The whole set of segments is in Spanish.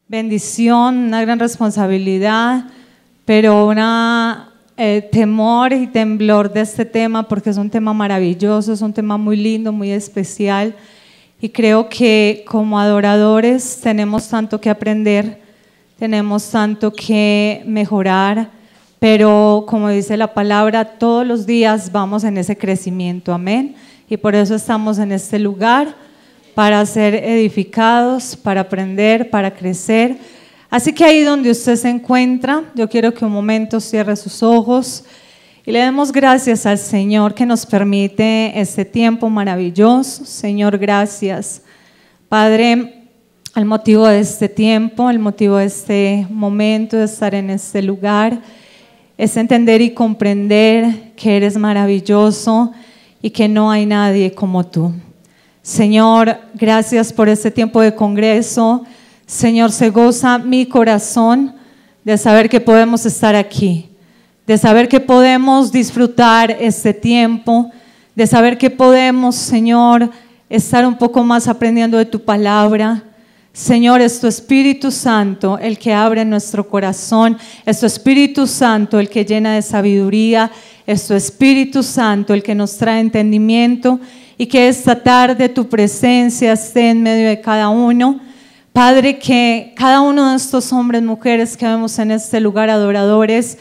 bendición, una gran responsabilidad, pero una temor y temblor de este tema, porque es un tema maravilloso, es un tema muy lindo, muy especial, y creo que como adoradores tenemos tanto que aprender, tenemos tanto que mejorar, pero como dice la palabra, todos los días vamos en ese crecimiento, amén, y por eso estamos en este lugar, para ser edificados, para aprender, para crecer. Así que ahí donde usted se encuentra, yo quiero que un momento cierre sus ojos y le demos gracias al Señor que nos permite este tiempo maravilloso. Señor, gracias. Padre, el motivo de este tiempo, el motivo de este momento, de estar en este lugar, es entender y comprender que eres maravilloso y que no hay nadie como tú. Señor, gracias por este tiempo de congreso. Señor, se goza mi corazón de saber que podemos estar aquí, de saber que podemos disfrutar este tiempo, de saber que podemos, Señor, estar un poco más aprendiendo de tu palabra. Señor, es tu Espíritu Santo el que abre nuestro corazón, es tu Espíritu Santo el que llena de sabiduría, es tu Espíritu Santo el que nos trae entendimiento. Y que esta tarde tu presencia esté en medio de cada uno. Padre, que cada uno de estos hombres, mujeres que vemos en este lugar, adoradores,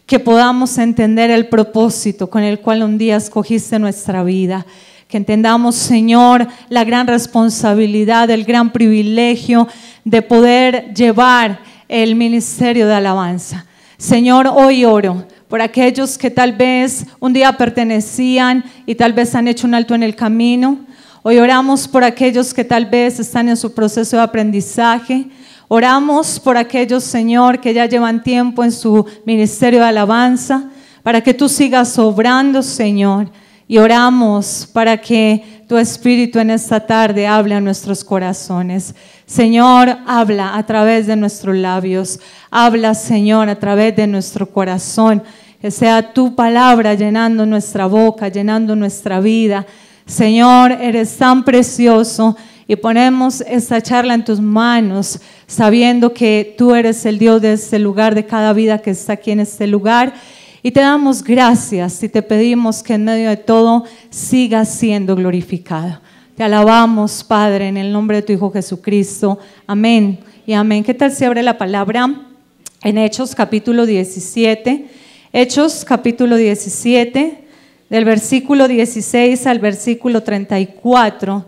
que podamos entender el propósito con el cual un día escogiste nuestra vida. Que entendamos, Señor, la gran responsabilidad, el gran privilegio de poder llevar el ministerio de alabanza. Señor, hoy oro por aquellos que tal vez un día pertenecían y tal vez han hecho un alto en el camino. Hoy oramos por aquellos que tal vez están en su proceso de aprendizaje. Oramos por aquellos, Señor, que ya llevan tiempo en su ministerio de alabanza, para que tú sigas obrando, Señor. Y oramos para que tu Espíritu en esta tarde hable a nuestros corazones. Señor, habla a través de nuestros labios. Habla, Señor, a través de nuestro corazón. Que sea tu palabra llenando nuestra boca, llenando nuestra vida. Señor, eres tan precioso y ponemos esta charla en tus manos, sabiendo que tú eres el Dios de este lugar, de cada vida que está aquí en este lugar. Y te damos gracias y te pedimos que en medio de todo sigas siendo glorificado. Te alabamos, Padre, en el nombre de tu Hijo Jesucristo. Amén y amén. ¿Qué tal si abre la palabra en Hechos capítulo 17? Hechos capítulo 17, del versículo 16 al versículo 34.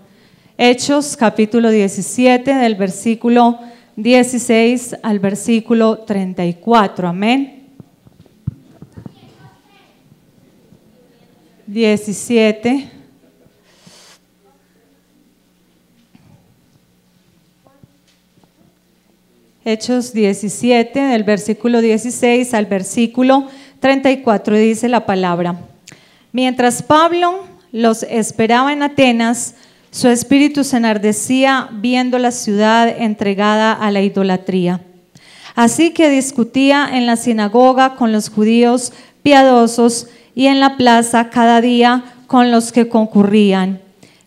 Hechos capítulo 17, del versículo 16 al versículo 34. Amén. 17. Hechos 17, del versículo 16 al versículo 34, dice la palabra. Mientras Pablo los esperaba en Atenas, su espíritu se enardecía viendo la ciudad entregada a la idolatría. Así que discutía en la sinagoga con los judíos piadosos y en la plaza cada día con los que concurrían.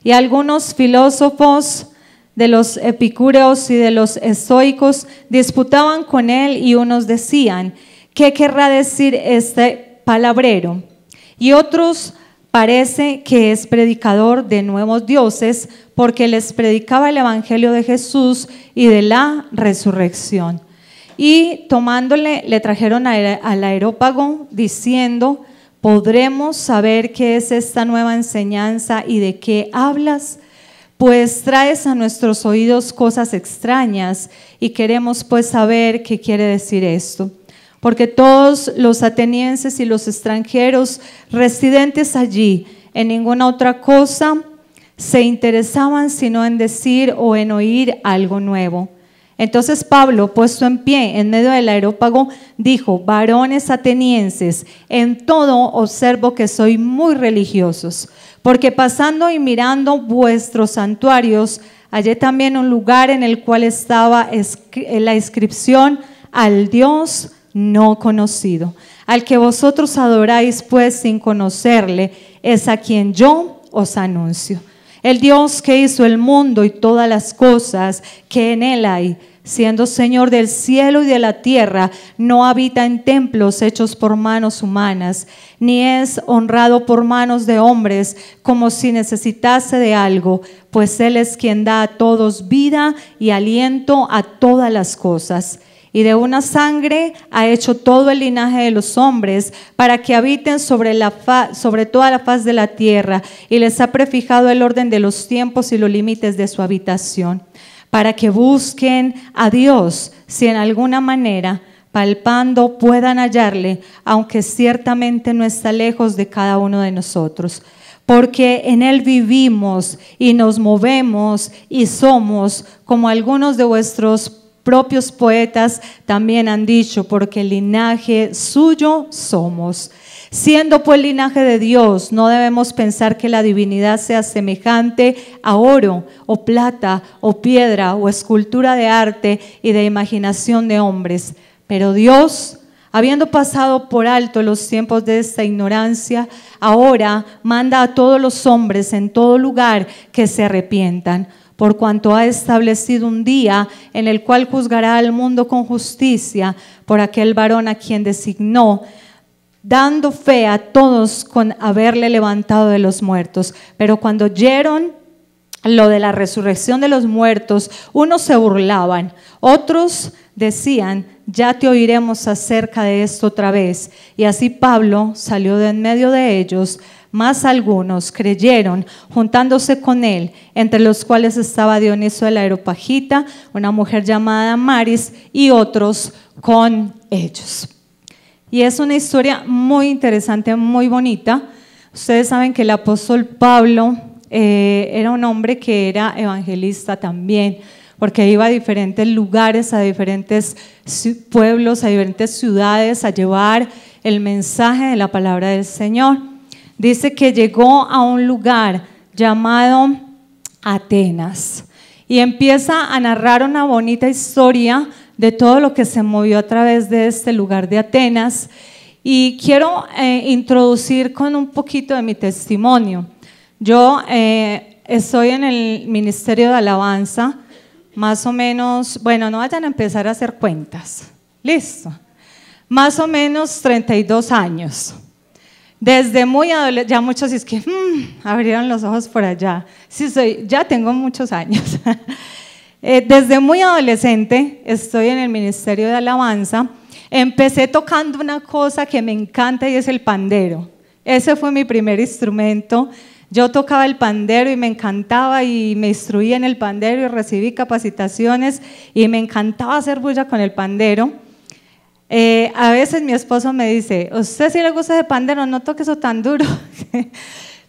Y algunos filósofos de los epicúreos y de los estoicos disputaban con él, y unos decían: ¿qué querrá decir este palabrero? Y otros: parece que es predicador de nuevos dioses, porque les predicaba el evangelio de Jesús y de la resurrección. Y tomándole, le trajeron al Areópago, diciendo: ¿podremos saber qué es esta nueva enseñanza y de qué hablas? Pues traes a nuestros oídos cosas extrañas, y queremos pues saber qué quiere decir esto. Porque todos los atenienses y los extranjeros residentes allí en ninguna otra cosa se interesaban sino en decir o en oír algo nuevo. Entonces Pablo, puesto en pie en medio del Areópago, dijo: varones atenienses, en todo observo que sois muy religiosos, porque pasando y mirando vuestros santuarios, hallé también un lugar en el cual estaba la inscripción: al Dios no conocido. Al que vosotros adoráis pues sin conocerle, es a quien yo os anuncio. El Dios que hizo el mundo y todas las cosas que en él hay, siendo Señor del cielo y de la tierra, no habita en templos hechos por manos humanas, ni es honrado por manos de hombres como si necesitase de algo, pues Él es quien da a todos vida y aliento a todas las cosas. Y de una sangre ha hecho todo el linaje de los hombres para que habiten sobre toda la faz de la tierra, y les ha prefijado el orden de los tiempos y los límites de su habitación, para que busquen a Dios, si en alguna manera palpando puedan hallarle, aunque ciertamente no está lejos de cada uno de nosotros. Porque en Él vivimos y nos movemos y somos, como algunos de vuestros propios poetas también han dicho, porque el linaje suyo somos. Siendo pues linaje de Dios, no debemos pensar que la divinidad sea semejante a oro o plata o piedra o escultura de arte y de imaginación de hombres. Pero Dios, habiendo pasado por alto los tiempos de esta ignorancia, ahora manda a todos los hombres en todo lugar que se arrepientan, por cuanto ha establecido un día en el cual juzgará al mundo con justicia por aquel varón a quien designó, dando fe a todos con haberle levantado de los muertos. Pero cuando oyeron lo de la resurrección de los muertos, unos se burlaban, otros decían: ya te oiremos acerca de esto otra vez. Y así Pablo salió de en medio de ellos, mas algunos creyeron, juntándose con él, entre los cuales estaba Dioniso el Areopagita, una mujer llamada Maris, y otros con ellos. Y es una historia muy interesante, muy bonita. Ustedes saben que el apóstol Pablo era un hombre que era evangelista también, porque iba a diferentes lugares, a diferentes pueblos, a diferentes ciudades, a llevar el mensaje de la palabra del Señor. Dice que llegó a un lugar llamado Atenas y empieza a narrar una bonita historia de todo lo que se movió a través de este lugar de Atenas. Y quiero introducir con un poquito de mi testimonio. Yo estoy en el Ministerio de Alabanza, más o menos, bueno, no vayan a empezar a hacer cuentas, listo, más o menos 32 años. Desde muy adolescente, ya muchos es que abrieron los ojos por allá. Sí, ya tengo muchos años. Desde muy adolescente estoy en el Ministerio de Alabanza. Empecé tocando una cosa que me encanta y es el pandero. Ese fue mi primer instrumento. Yo tocaba el pandero y me encantaba y me instruía en el pandero y recibí capacitaciones y me encantaba hacer bulla con el pandero. A veces mi esposo me dice: ¿usted sí le gusta ese pandero? No toque eso tan duro.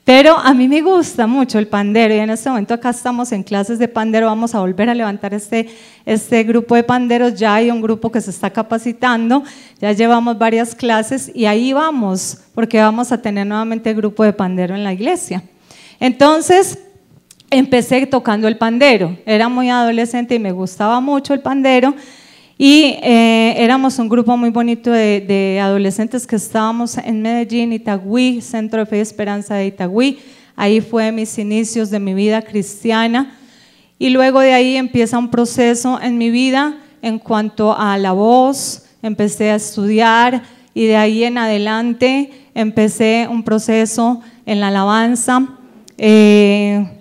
Pero a mí me gusta mucho el pandero y en este momento acá estamos en clases de pandero. Vamos a volver a levantar este grupo de panderos. Ya hay un grupo que se está capacitando, ya llevamos varias clases y ahí vamos, porque vamos a tener nuevamente el grupo de pandero en la iglesia. Entonces empecé tocando el pandero, era muy adolescente y me gustaba mucho el pandero. Y éramos un grupo muy bonito de adolescentes que estábamos en Medellín, Itagüí, Centro de Fe y Esperanza de Itagüí. Ahí fue mis inicios de mi vida cristiana. Y luego de ahí empieza un proceso en mi vida en cuanto a la voz. Empecé a estudiar y de ahí en adelante empecé un proceso en la alabanza.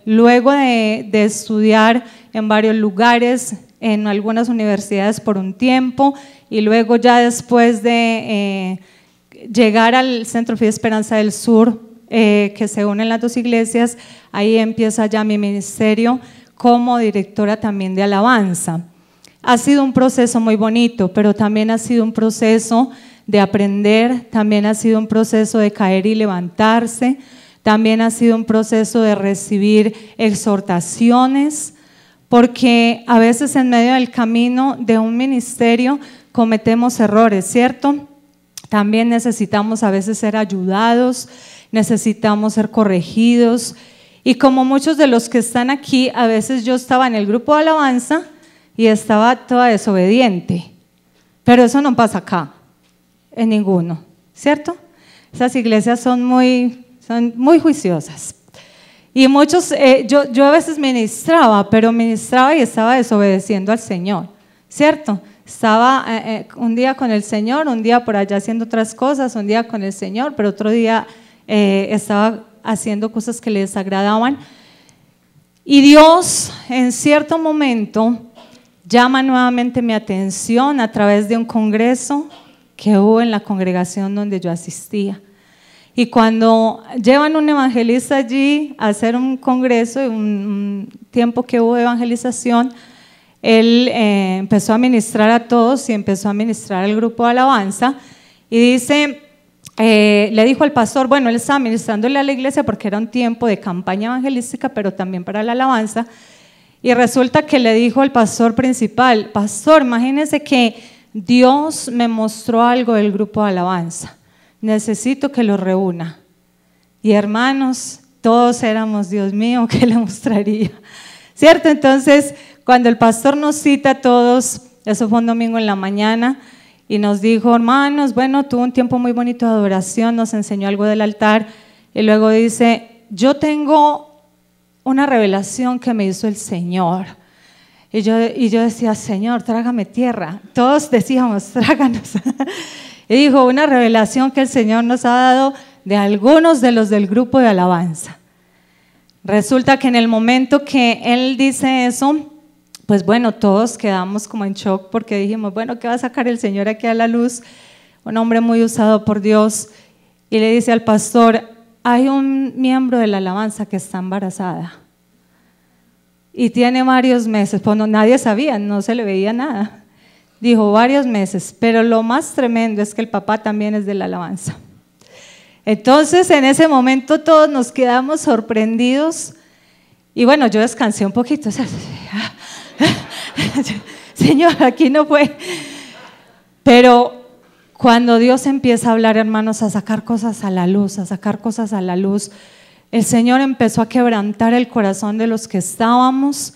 Luego de estudiar en varios lugares, en algunas universidades por un tiempo y luego ya después de llegar al Centro Fe y Esperanza del Sur, que se unen las dos iglesias, ahí empieza ya mi ministerio como directora también de alabanza. Ha sido un proceso muy bonito, pero también ha sido un proceso de aprender, también ha sido un proceso de caer y levantarse, también ha sido un proceso de recibir exhortaciones, porque a veces en medio del camino de un ministerio cometemos errores, ¿cierto? También necesitamos a veces ser ayudados, necesitamos ser corregidos. Y como muchos de los que están aquí, a veces yo estaba en el grupo de alabanza y estaba toda desobediente. Pero eso no pasa acá, en ninguno, ¿cierto? Esas iglesias son muy juiciosas. Y muchos, yo a veces ministraba, pero ministraba y estaba desobedeciendo al Señor, ¿cierto? Estaba un día con el Señor, un día por allá haciendo otras cosas, un día con el Señor, pero otro día estaba haciendo cosas que le desagradaban. Y Dios en cierto momento llama nuevamente mi atención a través de un congreso que hubo en la congregación donde yo asistía. Y cuando llevan un evangelista allí a hacer un congreso, un tiempo que hubo de evangelización, él empezó a ministrar a todos y empezó a ministrar al grupo de alabanza y dice, le dijo al pastor, bueno, él estaba ministrándole a la iglesia porque era un tiempo de campaña evangelística, pero también para la alabanza, y resulta que le dijo al pastor principal, pastor, imagínese que Dios me mostró algo del grupo de alabanza, necesito que lo reúna. Y hermanos, todos éramos, Dios mío, ¿qué le mostraría? ¿Cierto? Entonces, cuando el pastor nos cita a todos, eso fue un domingo en la mañana, y nos dijo, hermanos, bueno, tuvo un tiempo muy bonito de adoración, nos enseñó algo del altar, y luego dice, yo tengo una revelación que me hizo el Señor. Y yo decía, Señor, trágame tierra. Todos decíamos, tráganos. Y dijo, una revelación que el Señor nos ha dado de algunos de los del grupo de alabanza. Resulta que en el momento que él dice eso, pues bueno, todos quedamos como en shock porque dijimos, bueno, ¿qué va a sacar el Señor aquí a la luz? Un hombre muy usado por Dios. Y le dice al pastor, hay un miembro de la alabanza que está embarazada y tiene varios meses, pues no, nadie sabía, no se le veía nada. Dijo varios meses, pero lo más tremendo es que el papá también es de la alabanza. Entonces en ese momento todos nos quedamos sorprendidos y bueno, yo descansé un poquito, Señor, aquí no fue, pero cuando Dios empieza a hablar, hermanos, a sacar cosas a la luz, el Señor empezó a quebrantar el corazón de los que estábamos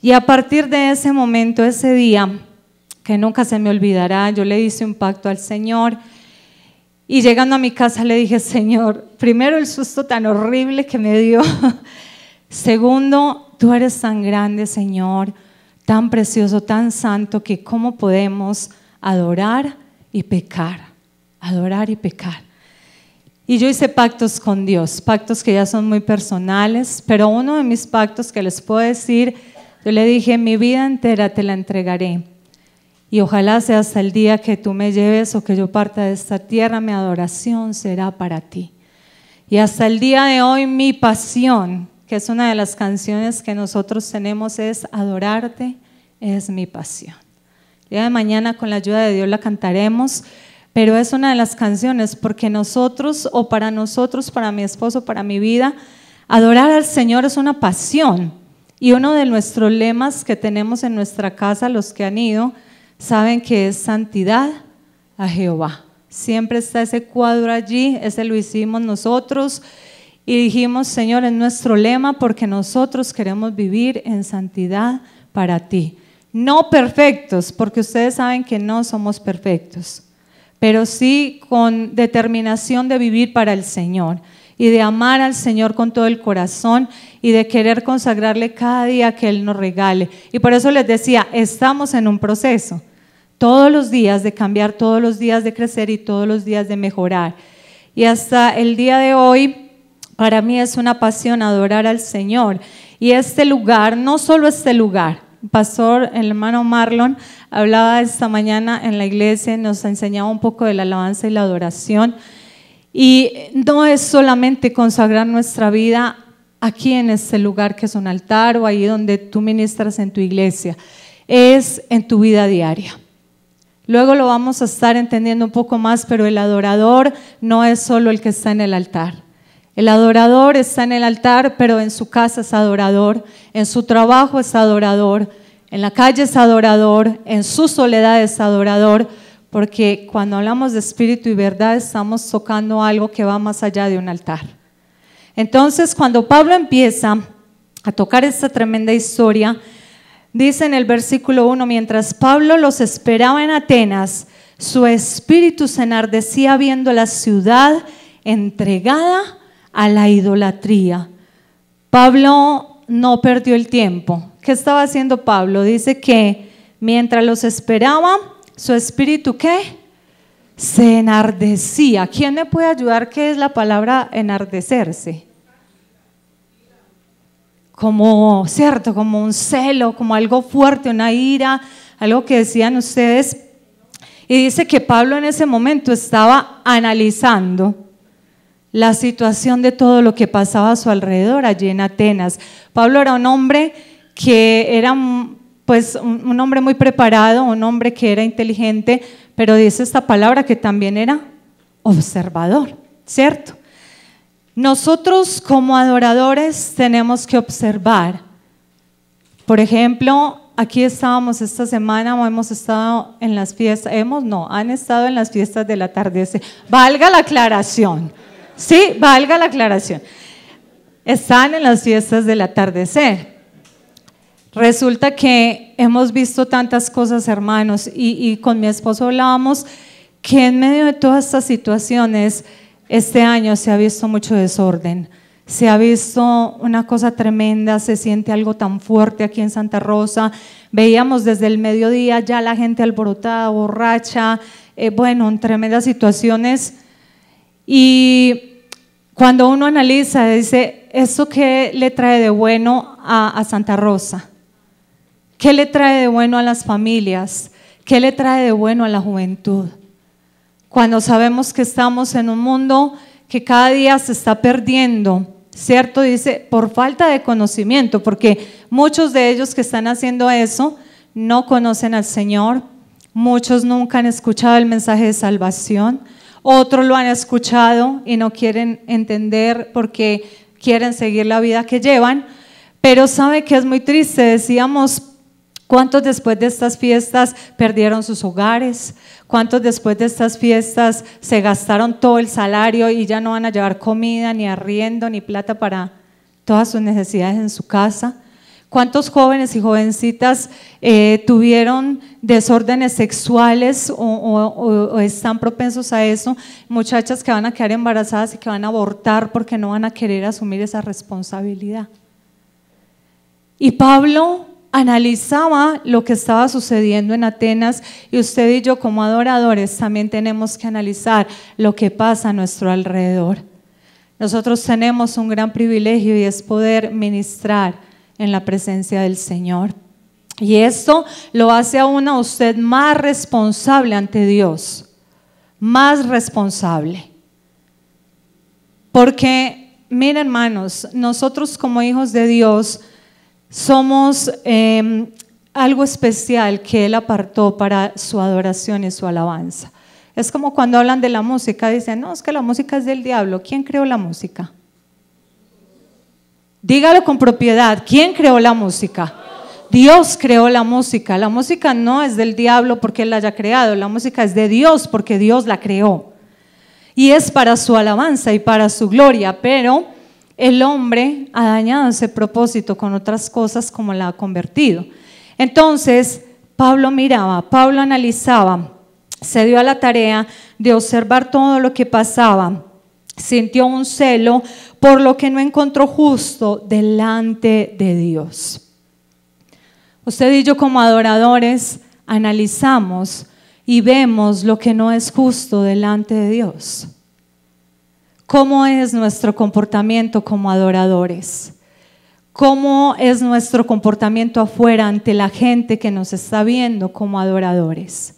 y a partir de ese momento, ese día, que nunca se me olvidará, yo le hice un pacto al Señor y llegando a mi casa le dije, Señor, primero el susto tan horrible que me dio, segundo, tú eres tan grande, Señor, tan precioso, tan santo, que cómo podemos adorar y pecar, adorar y pecar. Y yo hice pactos con Dios, pactos que ya son muy personales, pero uno de mis pactos que les puedo decir, yo le dije, mi vida entera te la entregaré y ojalá sea hasta el día que tú me lleves o que yo parta de esta tierra, mi adoración será para ti. Y hasta el día de hoy mi pasión, que es una de las canciones que nosotros tenemos, es adorarte, es mi pasión. El día de mañana con la ayuda de Dios la cantaremos, pero es una de las canciones porque nosotros o para nosotros, para mi esposo, para mi vida, adorar al Señor es una pasión. Y uno de nuestros lemas que tenemos en nuestra casa, los que han ido, saben que es santidad a Jehová. Siempre está ese cuadro allí, ese lo hicimos nosotros y dijimos, Señor, es nuestro lema porque nosotros queremos vivir en santidad para ti. No perfectos, porque ustedes saben que no somos perfectos, pero sí con determinación de vivir para el Señor y de amar al Señor con todo el corazón y de querer consagrarle cada día que Él nos regale. Y por eso les decía, estamos en un proceso, todos los días de cambiar, todos los días de crecer y todos los días de mejorar. Y hasta el día de hoy, para mí es una pasión adorar al Señor. Y este lugar, no solo este lugar, pastor, el hermano Marlon hablaba esta mañana en la iglesia, nos enseñaba un poco de la alabanza y la adoración y no es solamente consagrar nuestra vida aquí en este lugar que es un altar o ahí donde tú ministras en tu iglesia, es en tu vida diaria. Luego lo vamos a estar entendiendo un poco más, pero el adorador no es solo el que está en el altar. El adorador está en el altar, pero en su casa es adorador, en su trabajo es adorador, en la calle es adorador, en su soledad es adorador, porque cuando hablamos de espíritu y verdad estamos tocando algo que va más allá de un altar. Entonces, cuando Pablo empieza a tocar esta tremenda historia, dice en el versículo 1, mientras Pablo los esperaba en Atenas, su espíritu se enardecía viendo la ciudad entregada a la idolatría. Pablo no perdió el tiempo. ¿Qué estaba haciendo Pablo? Dice que Mientras los esperaba, su espíritu, ¿qué? Se enardecía. ¿Quién me puede ayudar? ¿Qué es la palabra enardecerse? Como, ¿cierto? Como un celo, como algo fuerte, una ira, algo que decían ustedes. Y dice que Pablo en ese momento estaba analizando la situación de todo lo que pasaba a su alrededor allí en Atenas. Pablo era un hombre que era pues un hombre muy preparado, un hombre que era inteligente, pero dice esta palabra que también era observador, ¿cierto? Nosotros como adoradores tenemos que observar. Por ejemplo, aquí estábamos esta semana, o hemos estado en las fiestas, han estado en las fiestas del atardecer. Valga la aclaración, sí, valga la aclaración. Están en las fiestas del atardecer. Resulta que hemos visto tantas cosas, hermanos, y con mi esposo hablábamos que en medio de todas estas situaciones, este año se ha visto mucho desorden, se ha visto una cosa tremenda, se siente algo tan fuerte aquí en Santa Rosa. Veíamos desde el mediodía ya la gente alborotada, borracha, en tremendas situaciones. Y cuando uno analiza, dice, ¿eso qué le trae de bueno a Santa Rosa? ¿Qué le trae de bueno a las familias? ¿Qué le trae de bueno a la juventud? Cuando sabemos que estamos en un mundo que cada día se está perdiendo, ¿cierto? Dice, por falta de conocimiento, porque muchos de ellos que están haciendo eso no conocen al Señor, muchos nunca han escuchado el mensaje de salvación, otros lo han escuchado y no quieren entender porque quieren seguir la vida que llevan, pero sabe que es muy triste, decíamos, ¿cuántos después de estas fiestas perdieron sus hogares? ¿Cuántos después de estas fiestas se gastaron todo el salario y ya no van a llevar comida, ni arriendo, ni plata para todas sus necesidades en su casa? ¿Cuántos jóvenes y jovencitas tuvieron desórdenes sexuales o están propensos a eso? Muchachas que van a quedar embarazadas y que van a abortar porque no van a querer asumir esa responsabilidad. Y Pablo analizaba lo que estaba sucediendo en Atenas, y usted y yo como adoradores también tenemos que analizar lo que pasa a nuestro alrededor. Nosotros tenemos un gran privilegio y es poder ministrar en la presencia del Señor, y esto lo hace a usted más responsable ante Dios, más responsable, porque miren, hermanos, nosotros como hijos de Dios somos algo especial que Él apartó para su adoración y su alabanza. Es como cuando hablan de la música, dicen, no, es que la música es del diablo. ¿Quién creó la música? Dígalo con propiedad, ¿quién creó la música? Dios creó la música. La música no es del diablo porque Él la haya creado, la música es de Dios porque Dios la creó. Y es para su alabanza y para su gloria, pero el hombre ha dañado ese propósito con otras cosas como la ha convertido. Entonces, Pablo miraba, Pablo analizaba, se dio a la tarea de observar todo lo que pasaba, sintió un celo por lo que no encontró justo delante de Dios. Usted y yo como adoradores analizamos y vemos lo que no es justo delante de Dios. ¿Cómo es nuestro comportamiento como adoradores? ¿Cómo es nuestro comportamiento afuera ante la gente que nos está viendo como adoradores?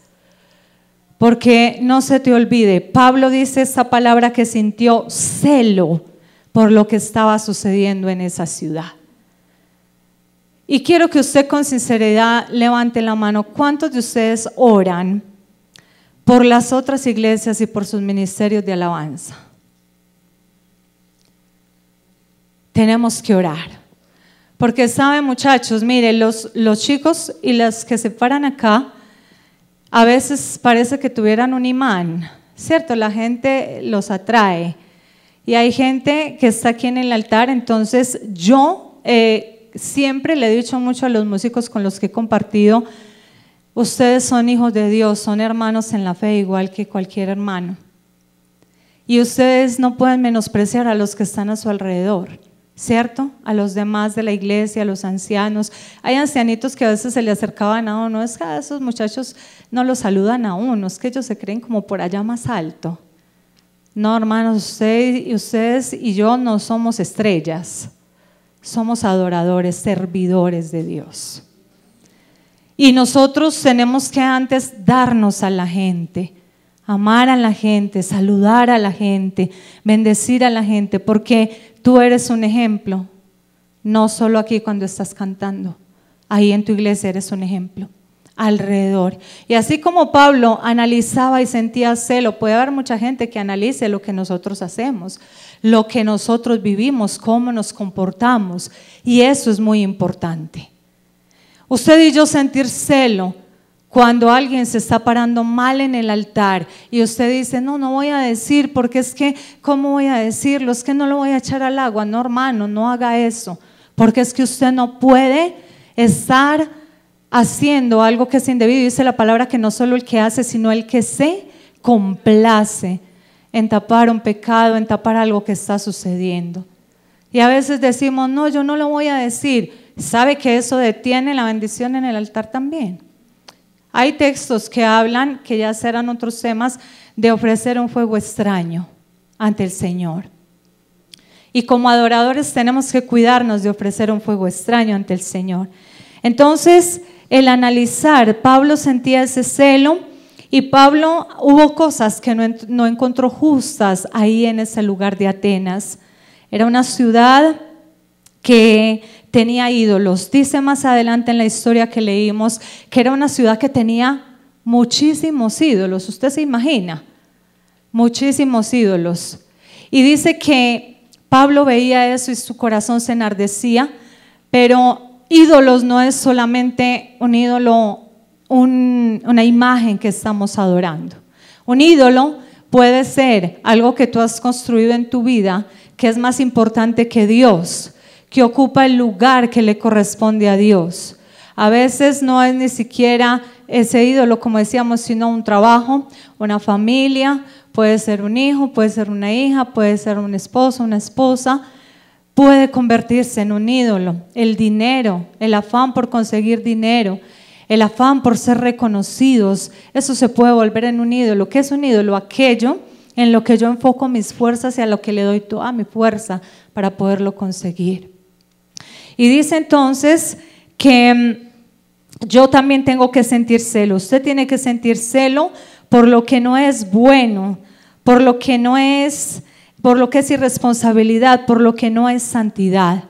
Porque no se te olvide, Pablo dice esta palabra que sintió celo por lo que estaba sucediendo en esa ciudad. Y quiero que usted con sinceridad levante la mano. ¿Cuántos de ustedes oran por las otras iglesias y por sus ministerios de alabanza? Tenemos que orar, porque saben, muchachos, miren, los chicos y las que se paran acá a veces parece que tuvieran un imán, ¿cierto? La gente los atrae y hay gente que está aquí en el altar. Entonces yo siempre le he dicho mucho a los músicos con los que he compartido, ustedes son hijos de Dios, son hermanos en la fe igual que cualquier hermano, y ustedes no pueden menospreciar a los que están a su alrededor. ¿cierto? A los demás de la iglesia, a los ancianos. Hay ancianitos que a veces se le acercaban a uno, es que a esos muchachos no los saludan a uno, es que ellos se creen como por allá más alto. No, hermanos, ustedes y yo no somos estrellas, somos adoradores, servidores de Dios. Y nosotros tenemos que antes darnos a la gente, amar a la gente, saludar a la gente, bendecir a la gente, porque tú eres un ejemplo, no solo aquí cuando estás cantando, ahí en tu iglesia eres un ejemplo, alrededor. Y así como Pablo analizaba y sentía celo, puede haber mucha gente que analice lo que nosotros hacemos, lo que nosotros vivimos, cómo nos comportamos, y eso es muy importante. Usted y yo sentir celo cuando alguien se está parando mal en el altar y usted dice, no voy a decir, porque es que, ¿cómo voy a decirlo? Es que no lo voy a echar al agua. No, hermano, no haga eso, porque es que usted no puede estar haciendo algo que es indebido. Dice la palabra que no solo el que hace, sino el que se complace en tapar un pecado, en tapar algo que está sucediendo. Y a veces decimos, no, yo no lo voy a decir. ¿Sabe que eso detiene la bendición en el altar también? Hay textos que hablan, que ya serán otros temas, de ofrecer un fuego extraño ante el Señor. Y como adoradores tenemos que cuidarnos de ofrecer un fuego extraño ante el Señor. Entonces, el analizar, Pablo sentía ese celo y Pablo hubo cosas que no encontró justas ahí en ese lugar de Atenas. Era una ciudad que tenía ídolos. Dice más adelante en la historia que leímos que era una ciudad que tenía muchísimos ídolos. ¿Usted se imagina? Muchísimos ídolos. Y dice que Pablo veía eso y su corazón se enardecía, pero ídolos no es solamente un ídolo, una imagen que estamos adorando. Un ídolo puede ser algo que tú has construido en tu vida que es más importante que Dios, que ocupa el lugar que le corresponde a Dios. A veces no es ni siquiera ese ídolo, como decíamos, sino un trabajo, una familia, puede ser un hijo, puede ser una hija, puede ser un esposo, una esposa, puede convertirse en un ídolo. El dinero, el afán por conseguir dinero, el afán por ser reconocidos, eso se puede volver en un ídolo. ¿Qué es un ídolo? Aquello en lo que yo enfoco mis fuerzas y a lo que le doy toda mi fuerza para poderlo conseguir. Y dice entonces que yo también tengo que sentir celo. Usted tiene que sentir celo por lo que no es bueno, por lo que es irresponsabilidad, por lo que no es santidad.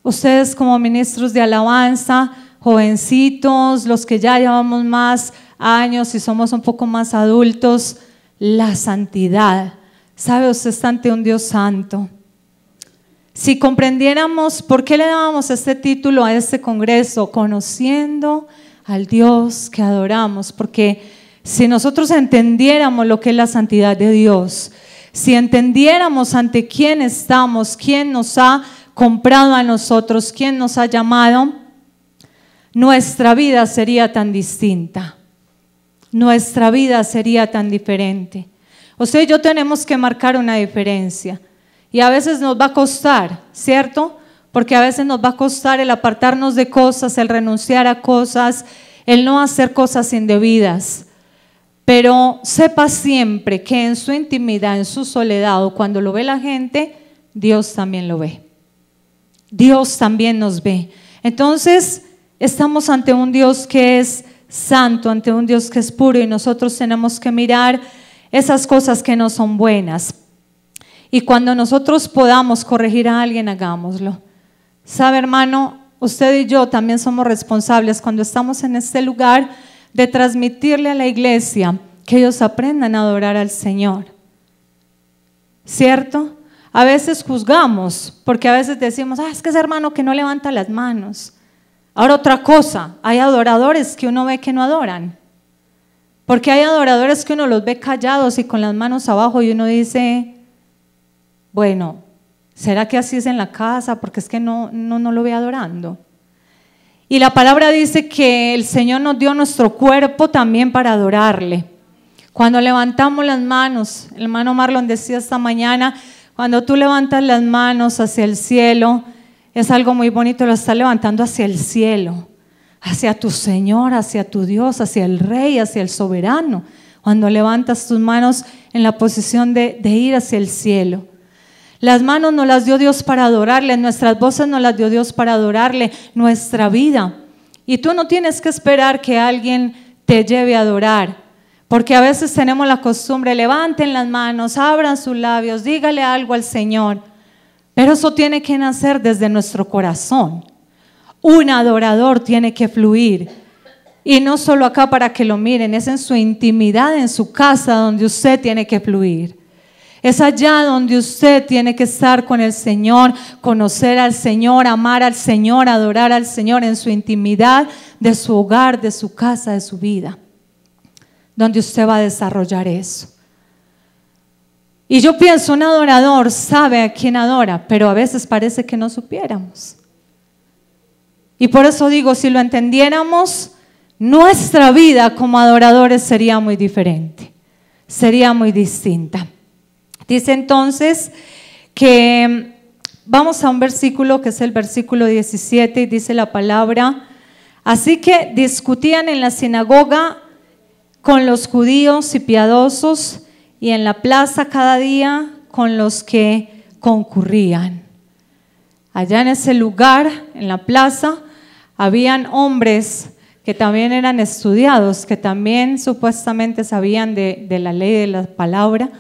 Ustedes como ministros de alabanza, jovencitos, los que ya llevamos más años y somos un poco más adultos, la santidad. ¿Sabe? Usted está ante un Dios santo. Si comprendiéramos por qué le dábamos este título a este congreso, conociendo al Dios que adoramos, porque si nosotros entendiéramos lo que es la santidad de Dios, si entendiéramos ante quién estamos, quién nos ha comprado a nosotros, quién nos ha llamado, nuestra vida sería tan distinta, nuestra vida sería tan diferente. Usted y yo tenemos que marcar una diferencia. Y a veces nos va a costar, ¿cierto? Porque a veces nos va a costar el apartarnos de cosas, el renunciar a cosas, el no hacer cosas indebidas. Pero sepa siempre que en su intimidad, en su soledad o cuando lo ve la gente, Dios también lo ve. Dios también nos ve. Entonces, estamos ante un Dios que es santo, ante un Dios que es puro y nosotros tenemos que mirar esas cosas que no son buenas. Y cuando nosotros podamos corregir a alguien, hagámoslo. ¿Sabe, hermano? Usted y yo también somos responsables cuando estamos en este lugar de transmitirle a la iglesia que ellos aprendan a adorar al Señor. ¿Cierto? A veces juzgamos, porque a veces decimos, es que ese hermano que no levanta las manos. Ahora otra cosa, hay adoradores que uno ve que no adoran. Porque hay adoradores que uno los ve callados y con las manos abajo y uno dice, bueno, ¿será que así es en la casa? Porque es que no lo ve adorando. Y la palabra dice que el Señor nos dio nuestro cuerpo también para adorarle. Cuando levantamos las manos, el hermano Marlon decía esta mañana, Cuando tú levantas las manos hacia el cielo, es algo muy bonito, lo estás levantando hacia el cielo, hacia tu Señor, hacia tu Dios, hacia el Rey, hacia el soberano. Cuando levantas tus manos en la posición de ir hacia el cielo. Las manos nos las dio Dios para adorarle, nuestras voces nos las dio Dios para adorarle, nuestra vida. Y tú no tienes que esperar que alguien te lleve a adorar, porque a veces tenemos la costumbre, levanten las manos, abran sus labios, dígale algo al Señor. Pero eso tiene que nacer desde nuestro corazón. Un adorador tiene que fluir. Y no solo acá para que lo miren, es en su intimidad, en su casa donde usted tiene que fluir. Es allá donde usted tiene que estar con el Señor, conocer al Señor, amar al Señor, adorar al Señor en su intimidad de su hogar, de su casa, de su vida. Donde usted va a desarrollar eso. Y yo pienso, un adorador sabe a quién adora, pero a veces parece que no supiéramos. Y por eso digo, si lo entendiéramos, nuestra vida como adoradores sería muy diferente, sería muy distinta. Dice entonces que vamos a un versículo que es el versículo 17 y dice la palabra: así que discutían en la sinagoga con los judíos y piadosos y en la plaza cada día con los que concurrían. Allá en ese lugar, en la plaza, habían hombres que también eran estudiados, que también supuestamente sabían de la ley de la palabra,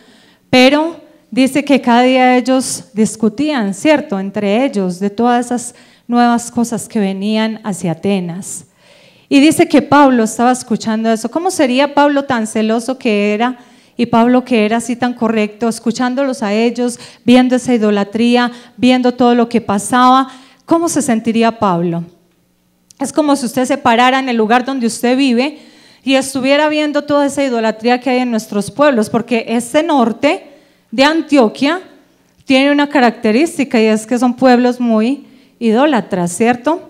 pero dice que cada día ellos discutían, ¿cierto?, entre ellos de todas esas nuevas cosas que venían hacia Atenas. Y dice que Pablo estaba escuchando eso. ¿Cómo sería Pablo tan celoso que era? Y Pablo que era así tan correcto, escuchándolos a ellos, viendo esa idolatría, viendo todo lo que pasaba. ¿Cómo se sentiría Pablo? Es como si usted se parara en el lugar donde usted vive y estuviera viendo toda esa idolatría que hay en nuestros pueblos, porque este norte de Antioquia tiene una característica y es que son pueblos muy idólatras, ¿cierto?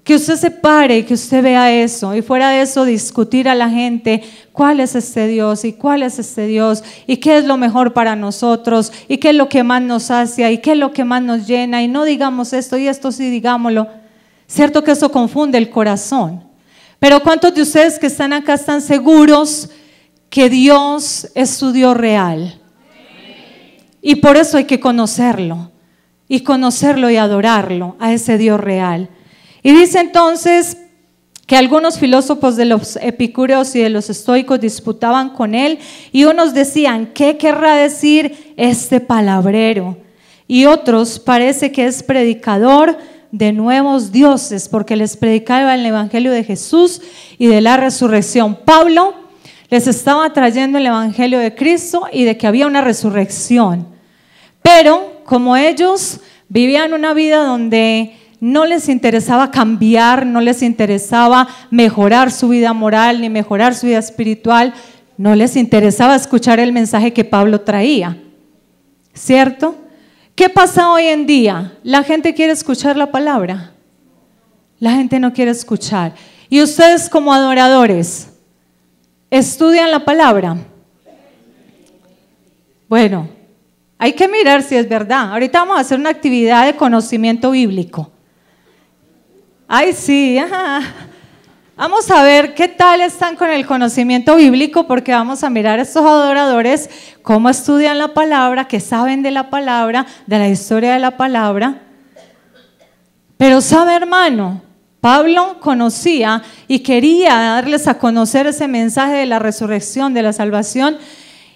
Que usted se pare y que usted vea eso, y fuera de eso discutir a la gente cuál es este Dios y cuál es este Dios y qué es lo mejor para nosotros y qué es lo que más nos sacia y qué es lo que más nos llena, y no digamos esto y esto sí digámoslo. Cierto que eso confunde el corazón, pero ¿cuántos de ustedes que están acá están seguros que Dios es su Dios real? Y por eso hay que conocerlo y adorarlo a ese Dios real. Y dice entonces que algunos filósofos de los epicúreos y de los estoicos disputaban con él, y unos decían: ¿qué querrá decir este palabrero? Y otros: parece que es predicador de nuevos dioses, porque les predicaba el evangelio de Jesús y de la resurrección. Pablo les estaba trayendo el evangelio de Cristo y de que había una resurrección, pero como ellos vivían una vida donde no les interesaba cambiar, no les interesaba mejorar su vida moral ni mejorar su vida espiritual, no les interesaba escuchar el mensaje que Pablo traía, ¿cierto? ¿Qué pasa hoy en día? ¿La gente quiere escuchar la palabra? La gente no quiere escuchar. ¿Y ustedes como adoradores estudian la palabra? Bueno, hay que mirar si es verdad. Ahorita vamos a hacer una actividad de conocimiento bíblico. Ay, sí, ajá. Vamos a ver qué tal están con el conocimiento bíblico, porque vamos a mirar a estos adoradores cómo estudian la palabra, qué saben de la palabra, de la historia de la palabra. Pero sabe, hermano, Pablo conocía y quería darles a conocer ese mensaje de la resurrección, de la salvación,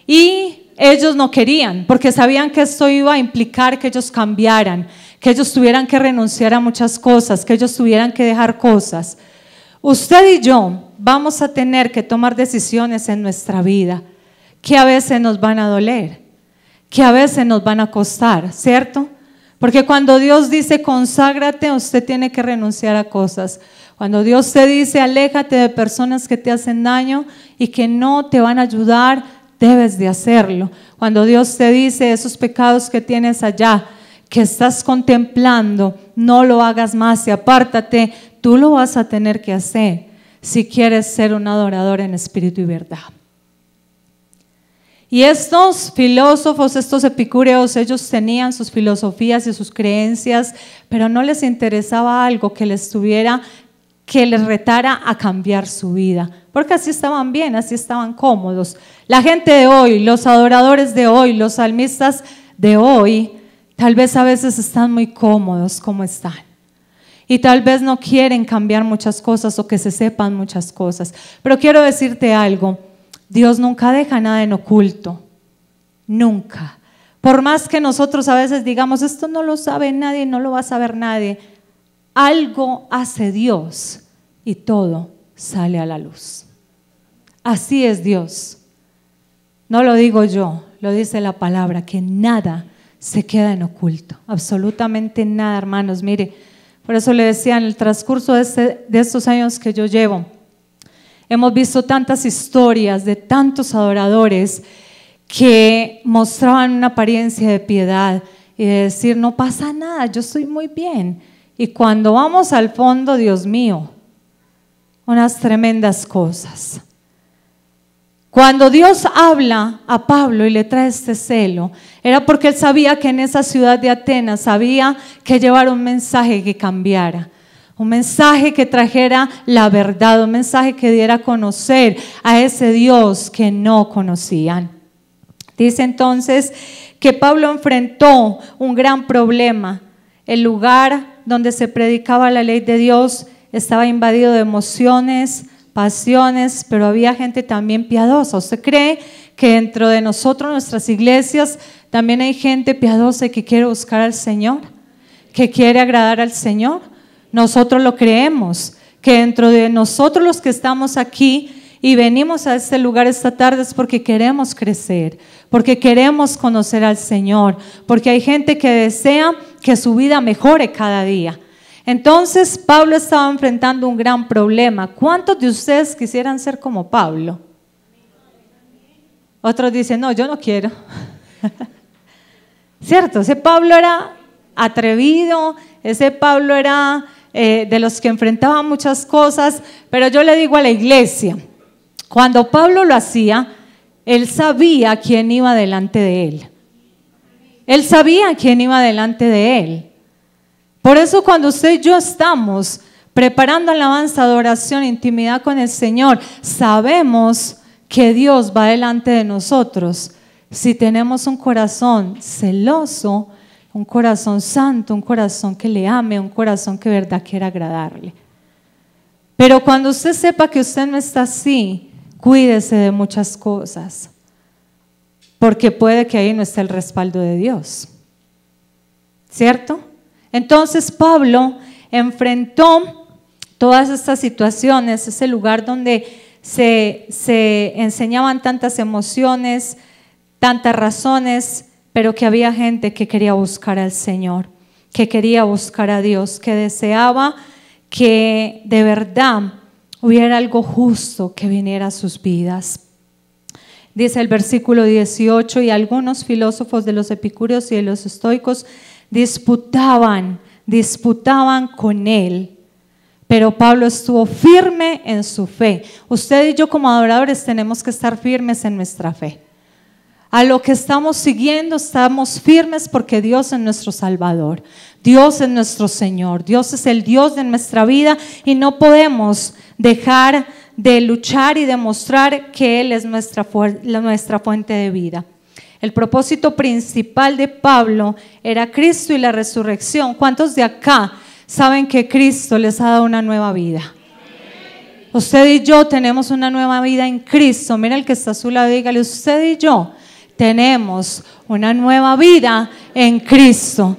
y ellos no querían, porque sabían que esto iba a implicar que ellos cambiaran, que ellos tuvieran que renunciar a muchas cosas, que ellos tuvieran que dejar cosas. Usted y yo vamos a tener que tomar decisiones en nuestra vida que a veces nos van a doler, que a veces nos van a costar, ¿cierto? Porque cuando Dios dice conságrate, usted tiene que renunciar a cosas. Cuando Dios te dice aléjate de personas que te hacen daño y que no te van a ayudar, debes de hacerlo. Cuando Dios te dice esos pecados que tienes allá, que estás contemplando, no lo hagas más y apártate, tú lo vas a tener que hacer si quieres ser un adorador en espíritu y verdad. Y estos filósofos, estos epicúreos, ellos tenían sus filosofías y sus creencias, pero no les interesaba algo que les retara a cambiar su vida, porque así estaban bien, así estaban cómodos. La gente de hoy, los adoradores de hoy, los salmistas de hoy, tal vez a veces están muy cómodos como están. Y tal vez no quieren cambiar muchas cosas o que se sepan muchas cosas. Pero quiero decirte algo, Dios nunca deja nada en oculto, nunca. Por más que nosotros a veces digamos, esto no lo sabe nadie, no lo va a saber nadie, algo hace Dios y todo sale a la luz. Así es Dios. No lo digo yo, lo dice la palabra, que nada se queda en oculto, absolutamente nada, hermanos. Mire, por eso le decía, en el transcurso de estos años que yo llevo, hemos visto tantas historias de tantos adoradores que mostraban una apariencia de piedad y de decir, no pasa nada, yo estoy muy bien. Y cuando vamos al fondo, Dios mío, unas tremendas cosas. Cuando Dios habla a Pablo y le trae este celo, era porque él sabía que en esa ciudad de Atenas había que llevar un mensaje que cambiara, un mensaje que trajera la verdad, un mensaje que diera a conocer a ese Dios que no conocían. Dice entonces que Pablo enfrentó un gran problema. El lugar donde se predicaba la ley de Dios estaba invadido de emociones, pasiones, pero había gente también piadosa. ¿Usted cree que dentro de nosotros, nuestras iglesias, también hay gente piadosa y que quiere buscar al Señor, que quiere agradar al Señor? Nosotros lo creemos, que dentro de nosotros los que estamos aquí y venimos a este lugar esta tarde es porque queremos crecer, porque queremos conocer al Señor, porque hay gente que desea que su vida mejore cada día. Entonces Pablo estaba enfrentando un gran problema. ¿Cuántos de ustedes quisieran ser como Pablo? Otros dicen, no, yo no quiero. ¿Cierto? Ese Pablo era atrevido, ese Pablo era de los que enfrentaban muchas cosas, pero yo le digo a la iglesia, cuando Pablo lo hacía, él sabía quién iba delante de él. Él sabía quién iba delante de él. Por eso cuando usted y yo estamos preparando alabanza, adoración, intimidad con el Señor, sabemos que Dios va delante de nosotros. Si tenemos un corazón celoso, un corazón santo, un corazón que le ame, un corazón que de verdad quiera agradarle. Pero cuando usted sepa que usted no está así, cuídese de muchas cosas, porque puede que ahí no esté el respaldo de Dios, ¿cierto? Entonces Pablo enfrentó todas estas situaciones, ese lugar donde se enseñaban tantas emociones, tantas razones, pero que había gente que quería buscar al Señor, que quería buscar a Dios, que deseaba que de verdad hubiera algo justo que viniera a sus vidas. Dice el versículo 18, y algunos filósofos de los epicúreos y de los estoicos disputaban con él, pero Pablo estuvo firme en su fe. Usted y yo como adoradores tenemos que estar firmes en nuestra fe. A lo que estamos siguiendo estamos firmes porque Dios es nuestro Salvador, Dios es nuestro Señor, Dios es el Dios de nuestra vida y no podemos dejar de luchar y demostrar que Él es nuestra fuente de vida. El propósito principal de Pablo era Cristo y la resurrección. ¿Cuántos de acá saben que Cristo les ha dado una nueva vida? Usted y yo tenemos una nueva vida en Cristo. Mira el que está a su lado, dígale, usted y yo tenemos una nueva vida en Cristo.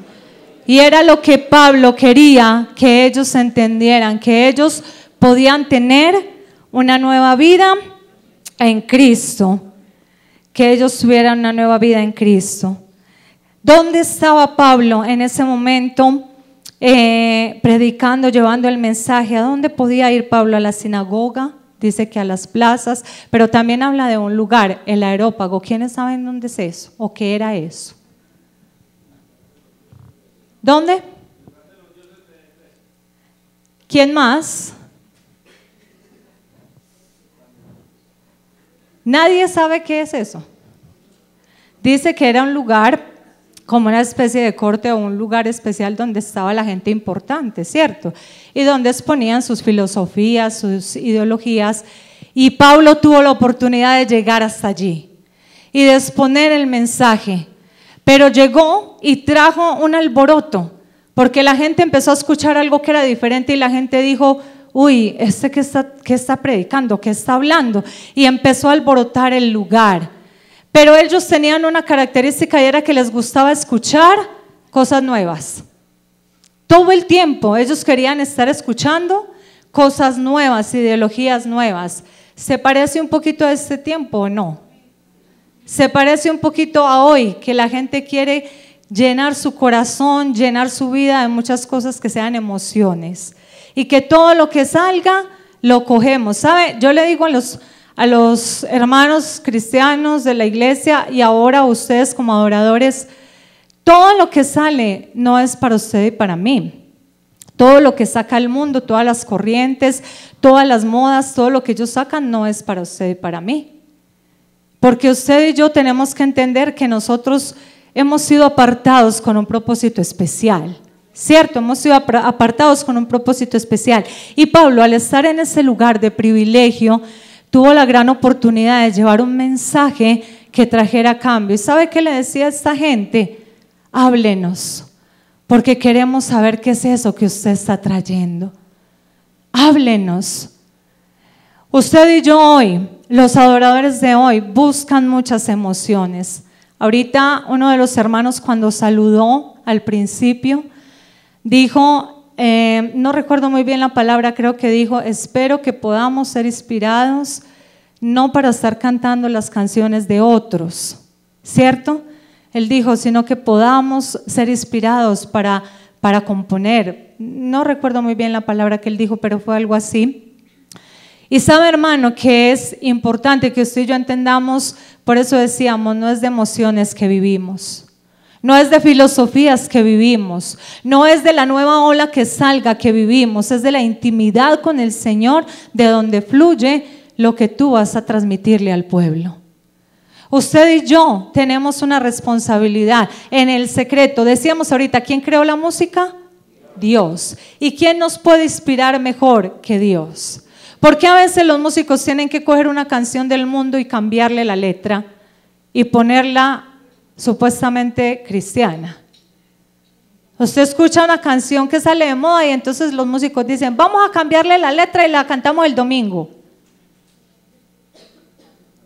Y era lo que Pablo quería que ellos entendieran, que ellos podían tener una nueva vida en Cristo, que ellos tuvieran una nueva vida en Cristo. ¿Dónde estaba Pablo en ese momento predicando, llevando el mensaje? ¿A dónde podía ir Pablo? ¿A la sinagoga? Dice que a las plazas, pero también habla de un lugar, el Areópago. ¿Quiénes saben dónde es eso o qué era eso? ¿Dónde? ¿Quién más? Nadie sabe qué es eso. Dice que era un lugar como una especie de corte o un lugar especial donde estaba la gente importante, ¿cierto? Y donde exponían sus filosofías, sus ideologías. Y Pablo tuvo la oportunidad de llegar hasta allí y de exponer el mensaje. Pero llegó y trajo un alboroto, porque la gente empezó a escuchar algo que era diferente y la gente dijo, uy, ¿qué está predicando? ¿Qué está hablando? Y empezó a alborotar el lugar. Pero ellos tenían una característica y era que les gustaba escuchar cosas nuevas. Todo el tiempo ellos querían estar escuchando cosas nuevas, ideologías nuevas. ¿Se parece un poquito a este tiempo o no? Se parece un poquito a hoy, que la gente quiere llenar su corazón, llenar su vida de muchas cosas que sean emociones. Y que todo lo que salga, lo cogemos. ¿Sabe? Yo le digo a los hermanos cristianos de la iglesia y ahora a ustedes como adoradores, todo lo que sale no es para usted y para mí. Todo lo que saca el mundo, todas las corrientes, todas las modas, todo lo que ellos sacan no es para usted y para mí. Porque usted y yo tenemos que entender que nosotros hemos sido apartados con un propósito especial. ¿Cierto? Hemos sido apartados con un propósito especial. Y Pablo, al estar en ese lugar de privilegio, tuvo la gran oportunidad de llevar un mensaje que trajera cambio. ¿Y sabe qué le decía a esta gente? Háblenos, porque queremos saber qué es eso que usted está trayendo. Háblenos. Usted y yo hoy, los adoradores de hoy, buscan muchas emociones. Ahorita uno de los hermanos cuando saludó al principio, dijo, no recuerdo muy bien la palabra, creo que dijo, espero que podamos ser inspirados, no para estar cantando las canciones de otros, ¿cierto? Él dijo, sino que podamos ser inspirados para componer. No recuerdo muy bien la palabra que él dijo, pero fue algo así. Y sabe, hermano, que es importante que usted y yo entendamos, por eso decíamos, no es de emociones que vivimos. No es de filosofías que vivimos, no es de la nueva ola que salga que vivimos, es de la intimidad con el Señor, de donde fluye lo que tú vas a transmitirle al pueblo. Usted y yo tenemos una responsabilidad en el secreto. Decíamos ahorita, ¿quién creó la música? Dios. ¿Y quién nos puede inspirar mejor que Dios? Porque a veces los músicos tienen que coger una canción del mundo y cambiarle la letra y ponerla supuestamente cristiana. Usted escucha una canción que sale de moda y entonces los músicos dicen, vamos a cambiarle la letra y la cantamos el domingo.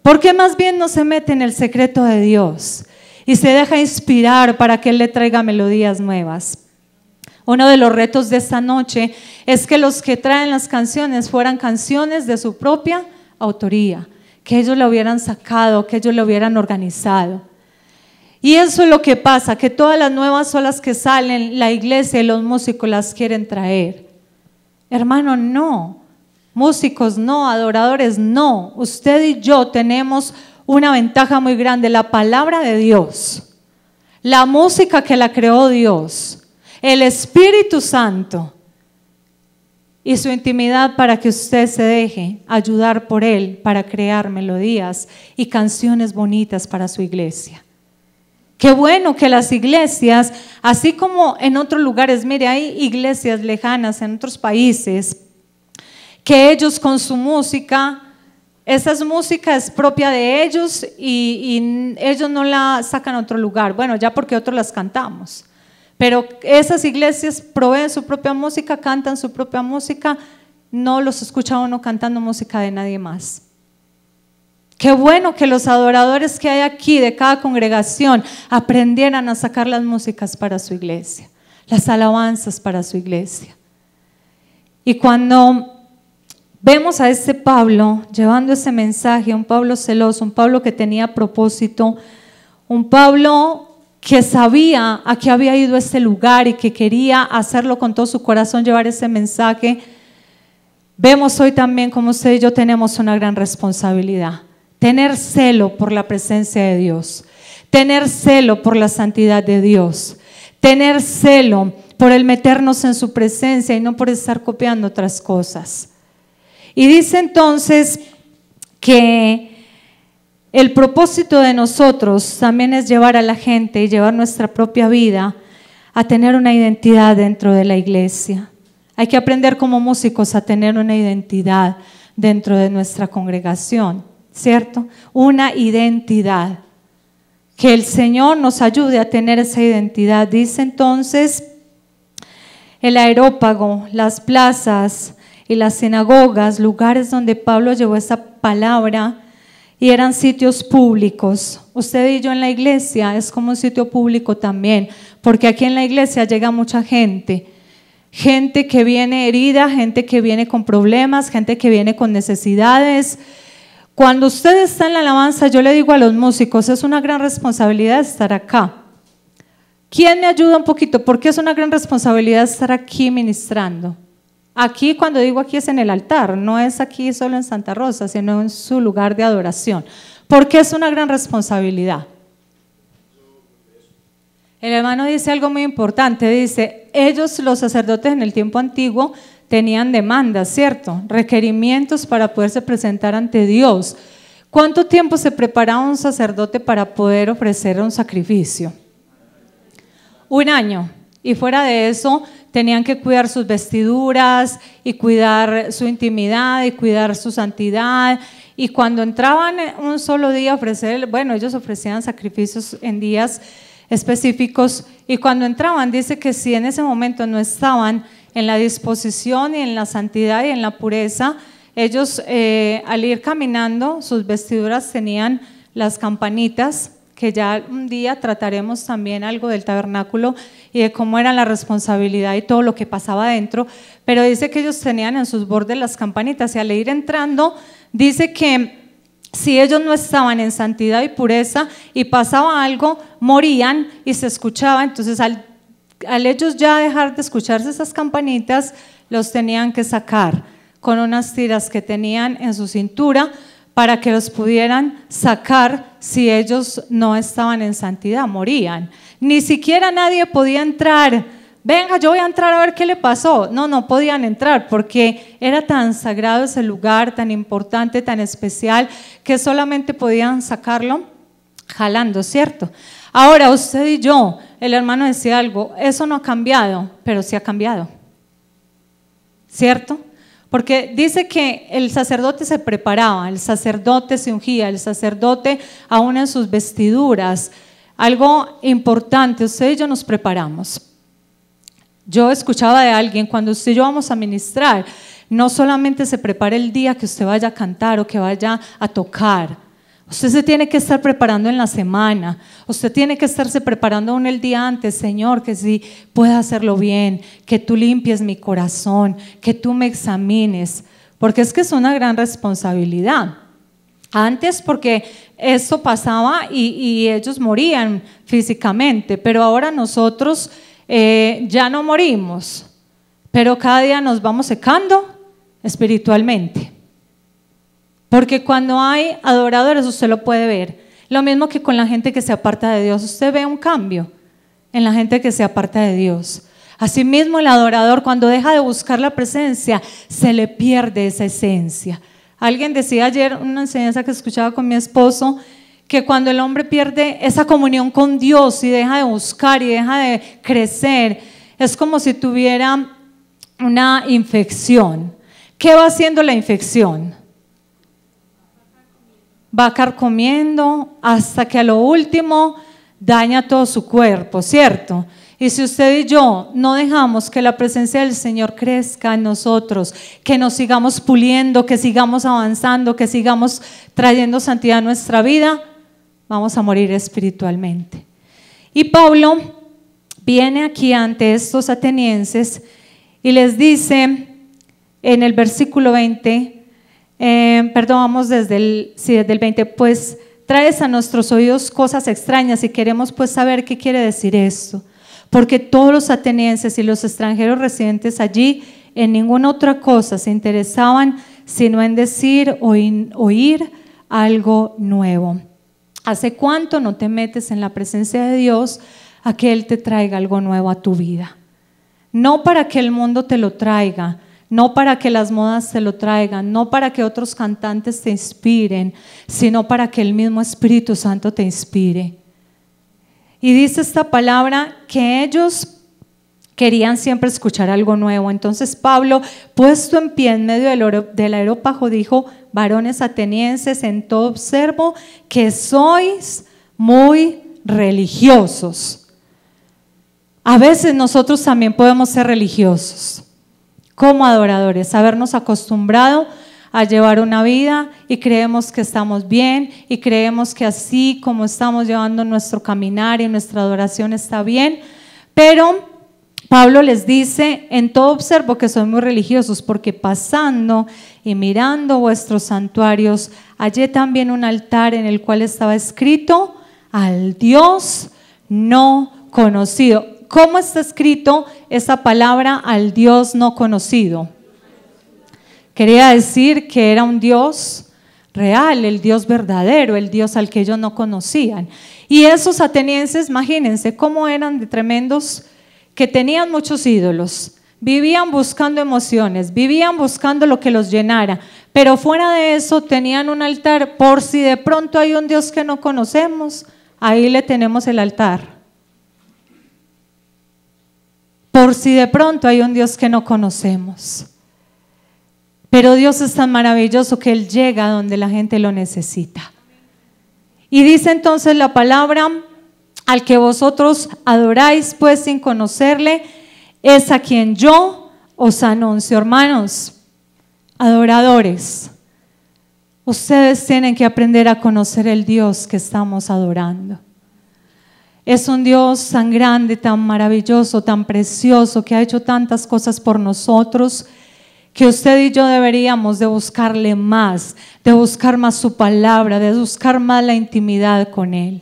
¿Por qué más bien no se mete en el secreto de Dios y se deja inspirar para que Él le traiga melodías nuevas? Uno de los retos de esta noche es que los que traen las canciones fueran canciones de su propia autoría, que ellos lo hubieran sacado, que ellos lo hubieran organizado. Y eso es lo que pasa, que todas las nuevas olas que salen, la iglesia y los músicos las quieren traer. Hermano, no. Músicos no, adoradores no. Usted y yo tenemos una ventaja muy grande, la palabra de Dios, la música que la creó Dios, el Espíritu Santo y su intimidad para que usted se deje ayudar por Él para crear melodías y canciones bonitas para su iglesia. Qué bueno que las iglesias, así como en otros lugares, mire, hay iglesias lejanas en otros países, que ellos con su música, esa música es propia de ellos y ellos no la sacan a otro lugar, bueno, ya porque otros las cantamos, pero esas iglesias proveen su propia música, cantan su propia música, no los escucha uno cantando música de nadie más. Qué bueno que los adoradores que hay aquí de cada congregación aprendieran a sacar las músicas para su iglesia, las alabanzas para su iglesia. Y cuando vemos a este Pablo llevando ese mensaje, un Pablo celoso, un Pablo que tenía propósito, un Pablo que sabía a qué había ido a ese lugar y que quería hacerlo con todo su corazón, llevar ese mensaje, vemos hoy también como usted y yo tenemos una gran responsabilidad. Tener celo por la presencia de Dios, tener celo por la santidad de Dios, tener celo por el meternos en su presencia y no por estar copiando otras cosas. Y dice entonces que El propósito de nosotros también es llevar a la gente y llevar nuestra propia vida a tener una identidad dentro de la iglesia. Hay que aprender como músicos a tener una identidad dentro de nuestra congregación, ¿cierto? Una identidad. Que el Señor nos ayude a tener esa identidad. Dice entonces, el Areópago, las plazas y las sinagogas, lugares donde Pablo llevó esa palabra, y eran sitios públicos. Usted y yo en la iglesia es como un sitio público también, porque aquí en la iglesia llega mucha gente. Gente que viene herida, gente que viene con problemas, gente que viene con necesidades. Cuando usted está en la alabanza, yo le digo a los músicos, es una gran responsabilidad estar acá. ¿Quién me ayuda un poquito? Porque es una gran responsabilidad estar aquí ministrando. Aquí, cuando digo aquí, es en el altar, no es aquí solo en Santa Rosa, sino en su lugar de adoración. Porque es una gran responsabilidad. El hermano dice algo muy importante, dice, ellos, los sacerdotes en el tiempo antiguo, tenían demandas, ¿cierto? Requerimientos para poderse presentar ante Dios. ¿Cuánto tiempo se preparaba un sacerdote para poder ofrecer un sacrificio? 1 año. Y fuera de eso, tenían que cuidar sus vestiduras y cuidar su intimidad y cuidar su santidad. Y cuando entraban un solo día a ofrecer, bueno, ellos ofrecían sacrificios en días específicos, y cuando entraban dice que si en ese momento no estaban en la disposición y en la santidad y en la pureza, ellos al ir caminando, sus vestiduras tenían las campanitas, que ya un día trataremos también algo del tabernáculo y de cómo era la responsabilidad y todo lo que pasaba adentro, pero dice que ellos tenían en sus bordes las campanitas, y al ir entrando dice que si ellos no estaban en santidad y pureza y pasaba algo, morían y se escuchaba. Entonces al ellos ya dejar de escucharse esas campanitas, los tenían que sacar con unas tiras que tenían en su cintura para que los pudieran sacar. Si ellos no estaban en santidad, morían. Ni siquiera nadie podía entrar. Venga, yo voy a entrar a ver qué le pasó. No podían entrar porque era tan sagrado ese lugar, tan importante, tan especial, que solamente podían sacarlo jalando, ¿cierto? Ahora usted y yo, el hermano decía algo, eso no ha cambiado, pero sí ha cambiado, ¿cierto? Porque dice que el sacerdote se preparaba, el sacerdote se ungía, el sacerdote aún en sus vestiduras. Algo importante, usted y yo nos preparamos. Yo escuchaba de alguien, cuando usted y yo vamos a ministrar, no solamente se prepara el día que usted vaya a cantar o que vaya a tocar. Usted se tiene que estar preparando en la semana. Usted tiene que estarse preparando aún el día antes. Señor, que sí pueda hacerlo bien, que tú limpies mi corazón, que tú me examines, porque es que es una gran responsabilidad. Antes, porque esto pasaba y ellos morían físicamente, pero ahora nosotros ya no morimos, pero cada día nos vamos secando espiritualmente. Porque cuando hay adoradores, usted lo puede ver. Lo mismo que con la gente que se aparta de Dios. Usted ve un cambio en la gente que se aparta de Dios. Asimismo, el adorador, cuando deja de buscar la presencia, se le pierde esa esencia. Alguien decía ayer, una enseñanza que escuchaba con mi esposo, que cuando el hombre pierde esa comunión con Dios y deja de buscar y deja de crecer, es como si tuviera una infección. ¿Qué va haciendo la infección? Va carcomiendo hasta que a lo último daña todo su cuerpo, ¿cierto? Y si usted y yo no dejamos que la presencia del Señor crezca en nosotros, que nos sigamos puliendo, que sigamos avanzando, que sigamos trayendo santidad a nuestra vida, vamos a morir espiritualmente. Y Pablo viene aquí ante estos atenienses y les dice en el versículo 20, vamos desde el 20, pues traes a nuestros oídos cosas extrañas y queremos pues saber qué quiere decir esto, porque todos los atenienses y los extranjeros residentes allí en ninguna otra cosa se interesaban sino en decir o oír algo nuevo. ¿Hace cuánto no te metes en la presencia de Dios a que Él te traiga algo nuevo a tu vida? No para que el mundo te lo traiga, no para que las modas te lo traigan, no para que otros cantantes te inspiren, sino para que el mismo Espíritu Santo te inspire. Y dice esta palabra que ellos querían siempre escuchar algo nuevo. Entonces Pablo, puesto en pie en medio del areópago, dijo: varones atenienses, en todo observo que sois muy religiosos. A veces nosotros también podemos ser religiosos como adoradores, habernos acostumbrado a llevar una vida y creemos que estamos bien y creemos que así como estamos llevando nuestro caminar y nuestra adoración está bien, pero Pablo les dice: en todo observo que son muy religiosos, porque pasando y mirando vuestros santuarios, hallé también un altar en el cual estaba escrito: al Dios no conocido. ¿Cómo está escrito esa palabra, al Dios no conocido? Quería decir que era un Dios real, el Dios verdadero, el Dios al que ellos no conocían. Y esos atenienses, imagínense cómo eran de tremendos, que tenían muchos ídolos, vivían buscando emociones, vivían buscando lo que los llenara, pero fuera de eso tenían un altar. Por si de pronto hay un Dios que no conocemos, ahí le tenemos el altar. Por si de pronto hay un Dios que no conocemos. Pero Dios es tan maravilloso que Él llega donde la gente lo necesita. Y dice entonces la palabra: al que vosotros adoráis pues sin conocerle, es a quien yo os anuncio. Hermanos, adoradores, ustedes tienen que aprender a conocer el Dios que estamos adorando. Es un Dios tan grande, tan maravilloso, tan precioso, que ha hecho tantas cosas por nosotros, que usted y yo deberíamos de buscarle más, de buscar más su palabra, de buscar más la intimidad con Él.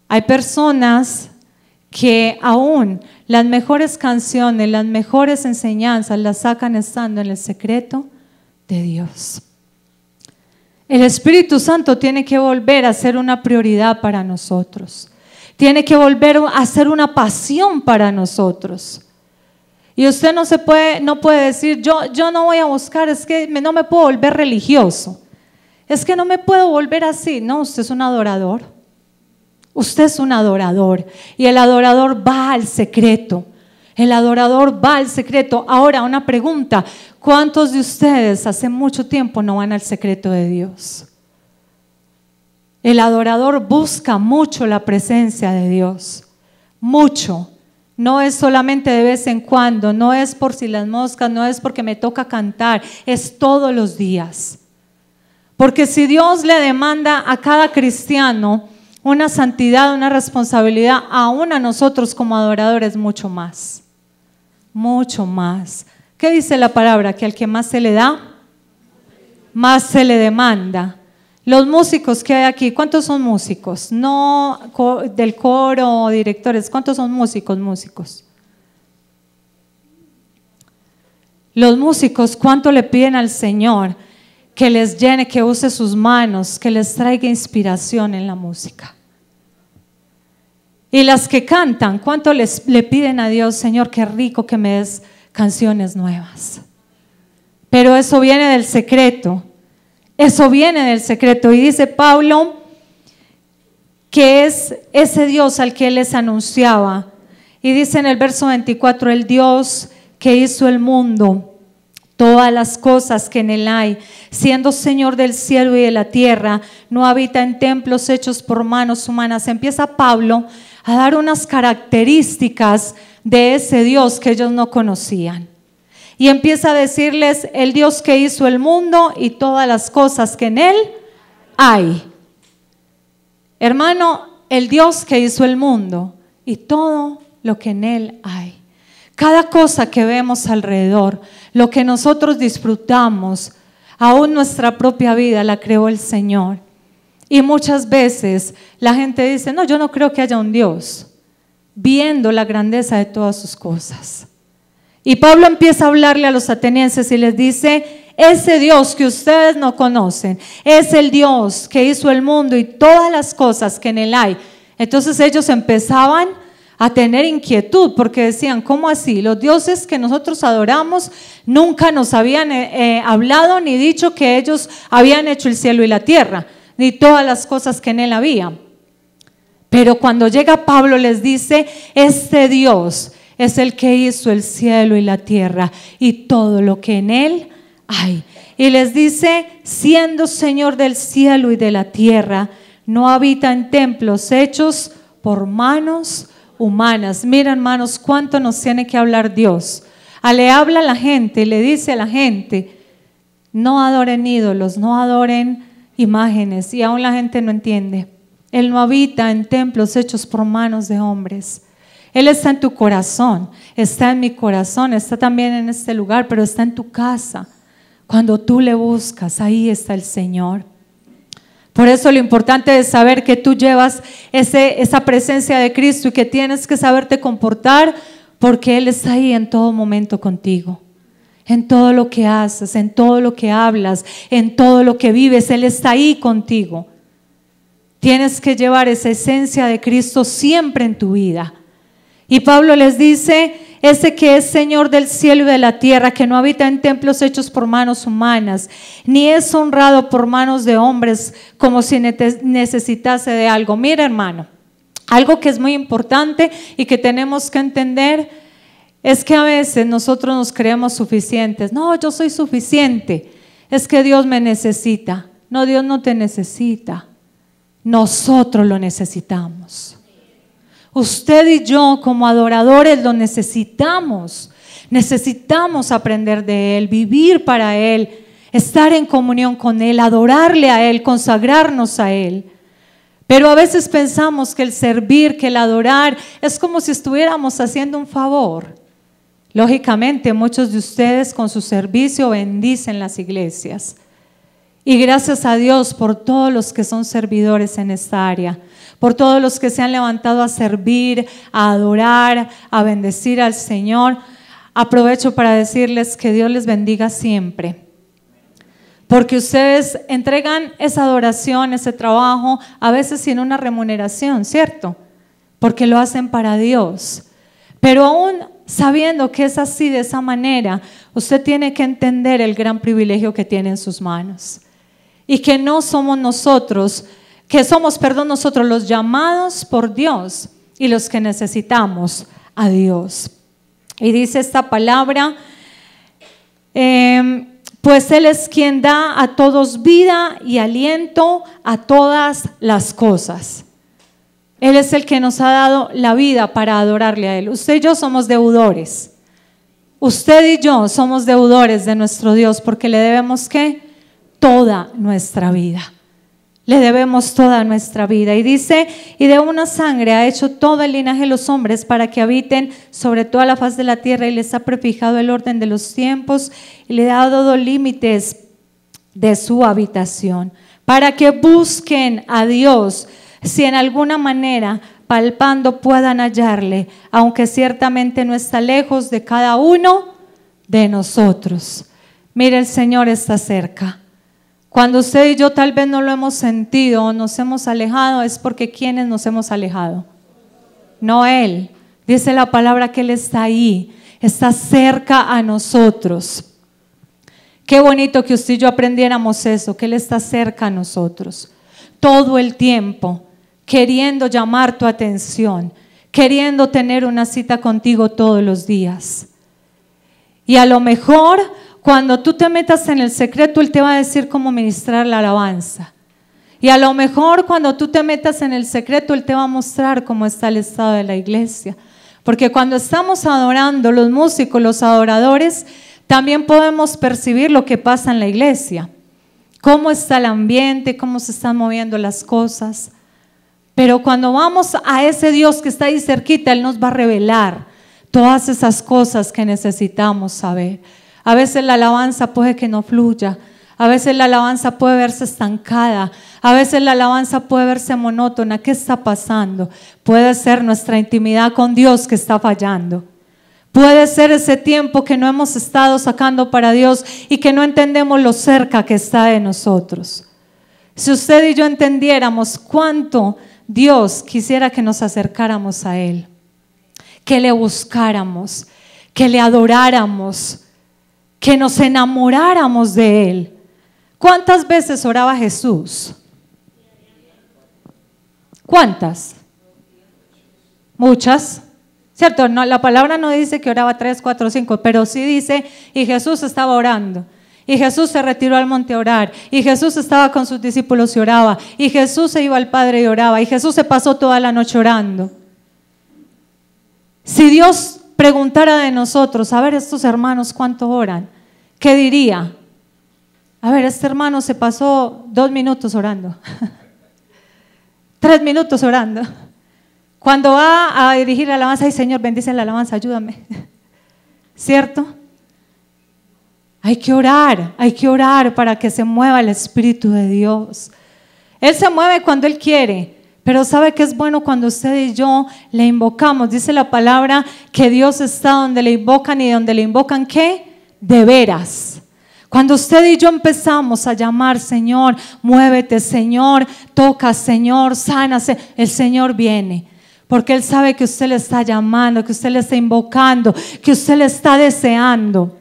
Hay personas que aún las mejores canciones, las mejores enseñanzas las sacan estando en el secreto de Dios. El Espíritu Santo tiene que volver a ser una prioridad para nosotros. Tiene que volver a ser una pasión para nosotros. Y usted no puede decir: yo no voy a buscar, es que no me puedo volver religioso. Es que no me puedo volver así. No, usted es un adorador. Usted es un adorador. Y el adorador va al secreto. El adorador va al secreto. Ahora, una pregunta: ¿cuántos de ustedes hace mucho tiempo no van al secreto de Dios? El adorador busca mucho la presencia de Dios, mucho. No es solamente de vez en cuando, no es por si las moscas, no es porque me toca cantar, es todos los días. Porque si Dios le demanda a cada cristiano una santidad, una responsabilidad, aún a nosotros como adoradores mucho más. Mucho más. ¿Qué dice la palabra? Que al que más se le da, más se le demanda. Los músicos que hay aquí, ¿cuántos son músicos? No del coro, directores, ¿cuántos son músicos? Los músicos, ¿cuánto le piden al Señor que les llene, que use sus manos, que les traiga inspiración en la música? Y las que cantan, ¿cuánto le piden a Dios: Señor, qué rico que me des canciones nuevas? Pero eso viene del secreto. Eso viene del secreto. Y dice Pablo que es ese Dios al que Él les anunciaba. Y dice en el verso 24: el Dios que hizo el mundo, todas las cosas que en Él hay, siendo Señor del cielo y de la tierra, no habita en templos hechos por manos humanas. Empieza Pablo a dar unas características de ese Dios que ellos no conocían. Y empieza a decirles: el Dios que hizo el mundo y todas las cosas que en Él hay. Hermano, el Dios que hizo el mundo y todo lo que en Él hay. Cada cosa que vemos alrededor, lo que nosotros disfrutamos, aún nuestra propia vida la creó el Señor. Y muchas veces la gente dice: no, yo no creo que haya un Dios, viendo la grandeza de todas sus cosas. Y Pablo empieza a hablarle a los atenienses y les dice: ese Dios que ustedes no conocen es el Dios que hizo el mundo y todas las cosas que en Él hay. Entonces ellos empezaban a tener inquietud, porque decían, ¿cómo así? Los dioses que nosotros adoramos nunca nos habían hablado ni dicho que ellos habían hecho el cielo y la tierra, ni todas las cosas que en él había. Pero cuando llega Pablo les dice, este Dios es el que hizo el cielo y la tierra y todo lo que en él hay. Y les dice, siendo Señor del cielo y de la tierra, no habita en templos hechos por manos humanas. Mira, hermanos, cuánto nos tiene que hablar Dios. Le habla a la gente y le dice a la gente, no adoren ídolos, no adoren imágenes, y aún la gente no entiende. Él no habita en templos hechos por manos de hombres. Él está en tu corazón, está en mi corazón, está también en este lugar, pero está en tu casa. Cuando tú le buscas, ahí está el Señor. Por eso lo importante es saber que tú llevas esa presencia de Cristo y que tienes que saberte comportar, porque Él está ahí en todo momento contigo. En todo lo que haces, en todo lo que hablas, en todo lo que vives, Él está ahí contigo. Tienes que llevar esa esencia de Cristo siempre en tu vida. Y Pablo les dice, ese que es Señor del cielo y de la tierra, que no habita en templos hechos por manos humanas, ni es honrado por manos de hombres como si necesitase de algo. Mira, hermano, algo que es muy importante y que tenemos que entender es que a veces nosotros nos creemos suficientes. No, yo soy suficiente. Es que Dios me necesita. No, Dios no te necesita. Nosotros lo necesitamos. Usted y yo como adoradores lo necesitamos. Necesitamos aprender de Él, vivir para Él, estar en comunión con Él, adorarle a Él, consagrarnos a Él. Pero a veces pensamos que el servir, que el adorar es como si estuviéramos haciendo un favor. Lógicamente, muchos de ustedes con su servicio bendicen las iglesias. Y gracias a Dios por todos los que son servidores en esta área, por todos los que se han levantado a servir, a adorar, a bendecir al Señor. Aprovecho para decirles que Dios les bendiga siempre, porque ustedes entregan esa adoración, ese trabajo, a veces sin una remuneración, ¿cierto? Porque lo hacen para Dios. Pero aún sabiendo que es así, de esa manera, usted tiene que entender el gran privilegio que tiene en sus manos. Y que no somos nosotros, nosotros los llamados por Dios y los que necesitamos a Dios. Y dice esta palabra, pues Él es quien da a todos vida y aliento a todas las cosas. Él es el que nos ha dado la vida para adorarle a Él. Usted y yo somos deudores. Usted y yo somos deudores de nuestro Dios, porque le debemos ¿qué? Toda nuestra vida. Le debemos toda nuestra vida. Y dice, y de una sangre ha hecho todo el linaje de los hombres para que habiten sobre toda la faz de la tierra, y les ha prefijado el orden de los tiempos y le ha dado límites de su habitación, para que busquen a Dios, si en alguna manera palpando puedan hallarle, aunque ciertamente no está lejos de cada uno de nosotros. Mire, el Señor está cerca. Cuando usted y yo tal vez no lo hemos sentido o nos hemos alejado, es porque ¿quiénes nos hemos alejado? No Él. Dice la palabra que Él está ahí, está cerca a nosotros. Qué bonito que usted y yo aprendiéramos eso, que Él está cerca a nosotros todo el tiempo, queriendo llamar tu atención, queriendo tener una cita contigo todos los días. Y a lo mejor cuando tú te metas en el secreto, Él te va a decir cómo ministrar la alabanza. Y a lo mejor cuando tú te metas en el secreto, Él te va a mostrar cómo está el estado de la iglesia. Porque cuando estamos adorando, los músicos, los adoradores, también podemos percibir lo que pasa en la iglesia. Cómo está el ambiente, cómo se están moviendo las cosas. Pero cuando vamos a ese Dios que está ahí cerquita, Él nos va a revelar todas esas cosas que necesitamos saber. A veces la alabanza puede que no fluya, a veces la alabanza puede verse estancada, a veces la alabanza puede verse monótona. ¿Qué está pasando? Puede ser nuestra intimidad con Dios que está fallando. Puede ser ese tiempo que no hemos estado sacando para Dios y que no entendemos lo cerca que está de nosotros. Si usted y yo entendiéramos cuánto Dios quisiera que nos acercáramos a Él. que le buscáramos, que le adoráramos, que nos enamoráramos de Él. ¿Cuántas veces oraba Jesús? ¿Cuántas? Muchas. ¿Cierto? No, la palabra no dice que oraba 3, 4, 5, pero sí dice, y Jesús estaba orando. Y Jesús se retiró al monte a orar. Y Jesús estaba con sus discípulos y oraba. Y Jesús se iba al Padre y oraba. Y Jesús se pasó toda la noche orando. Si Dios preguntara de nosotros, a ver, estos hermanos, ¿cuánto oran? ¿Qué diría? A ver, este hermano se pasó 2 minutos orando. 3 minutos orando. Cuando va a dirigir la alabanza, ay Señor, bendice la alabanza, ayúdame. ¿Cierto? Hay que orar para que se mueva el Espíritu de Dios. Él se mueve cuando Él quiere, pero sabe que es bueno cuando usted y yo le invocamos. Dice la palabra que Dios está donde le invocan, y donde le invocan, ¿qué? De veras. Cuando usted y yo empezamos a llamar, Señor, muévete, Señor, toca, Señor, sánase, el Señor viene. Porque Él sabe que usted le está llamando, que usted le está invocando, que usted le está deseando.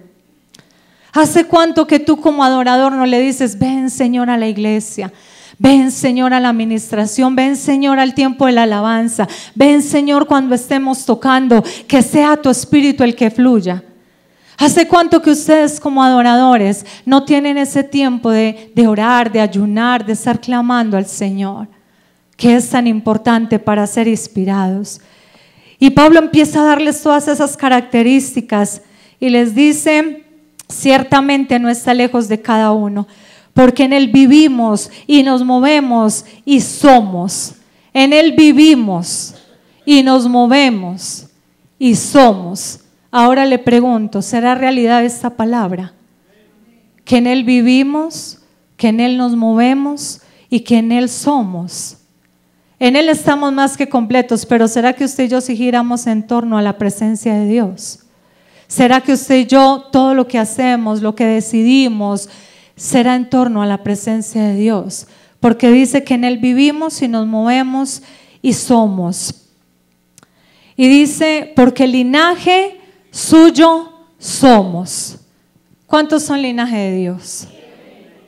¿Hace cuánto que tú como adorador no le dices, ven Señor a la iglesia? Ven Señor a la administración, ven Señor al tiempo de la alabanza, ven Señor cuando estemos tocando, que sea tu Espíritu el que fluya. ¿Hace cuánto que ustedes como adoradores no tienen ese tiempo de orar, de ayunar, de estar clamando al Señor, que es tan importante para ser inspirados? Y Pablo empieza a darles todas esas características y les dice, ciertamente no está lejos de cada uno, porque en Él vivimos y nos movemos y somos. En Él vivimos y nos movemos y somos. Ahora le pregunto, ¿será realidad esta palabra? Que en Él vivimos, que en Él nos movemos y que en Él somos. En Él estamos más que completos, pero ¿será que usted y yo si giramos en torno a la presencia de Dios? ¿Será que usted y yo todo lo que hacemos, lo que decidimos, será en torno a la presencia de Dios? Porque dice que en Él vivimos y nos movemos y somos. Y dice, porque linaje suyo somos. ¿Cuántos son linaje de Dios?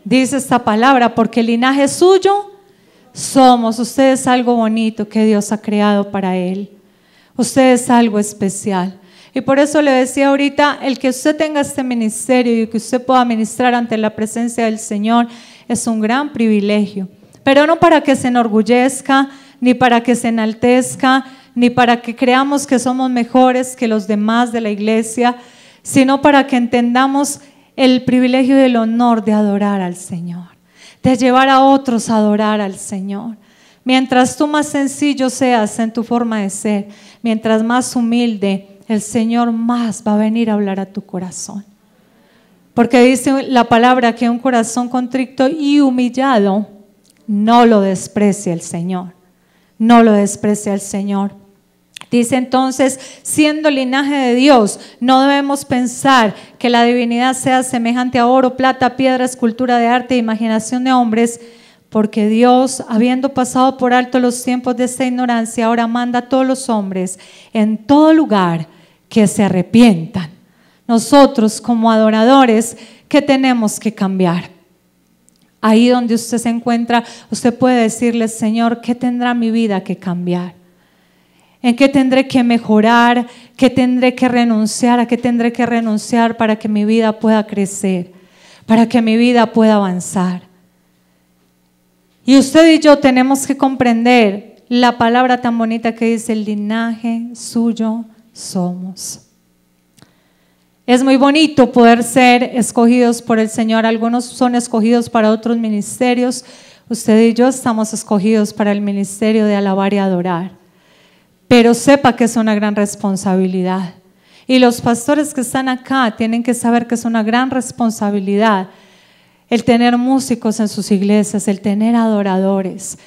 Dice esta palabra, porque linaje suyo somos. Usted es algo bonito que Dios ha creado para Él. Usted es algo especial. Y por eso le decía ahorita, el que usted tenga este ministerio y que usted pueda ministrar ante la presencia del Señor es un gran privilegio. Pero no para que se enorgullezca, ni para que se enaltezca, ni para que creamos que somos mejores que los demás de la iglesia, sino para que entendamos el privilegio y el honor de adorar al Señor, de llevar a otros a adorar al Señor. Mientras tú más sencillo seas en tu forma de ser, mientras más humilde, el Señor más va a venir a hablar a tu corazón. Porque dice la palabra que un corazón contrito y humillado no lo desprecia el Señor. No lo desprecia el Señor. Dice entonces, siendo linaje de Dios, no debemos pensar que la divinidad sea semejante a oro, plata, piedra, escultura de arte e imaginación de hombres, porque Dios, habiendo pasado por alto los tiempos de esta ignorancia, ahora manda a todos los hombres en todo lugar que se arrepientan. Nosotros como adoradores, ¿qué tenemos que cambiar? Ahí donde usted se encuentra, usted puede decirle, Señor, ¿qué tendrá mi vida que cambiar? ¿En qué tendré que mejorar? ¿Qué tendré que renunciar? ¿A qué tendré que renunciar para que mi vida pueda crecer? Para que mi vida pueda avanzar. Y usted y yo tenemos que comprender la palabra tan bonita que dice, el linaje suyo somos. Es muy bonito poder ser escogidos por el Señor. Algunos son escogidos para otros ministerios. Usted y yo estamos escogidos para el ministerio de alabar y adorar. Pero sepa que es una gran responsabilidad. Y los pastores que están acá tienen que saber que es una gran responsabilidad el tener músicos en sus iglesias, el tener adoradores.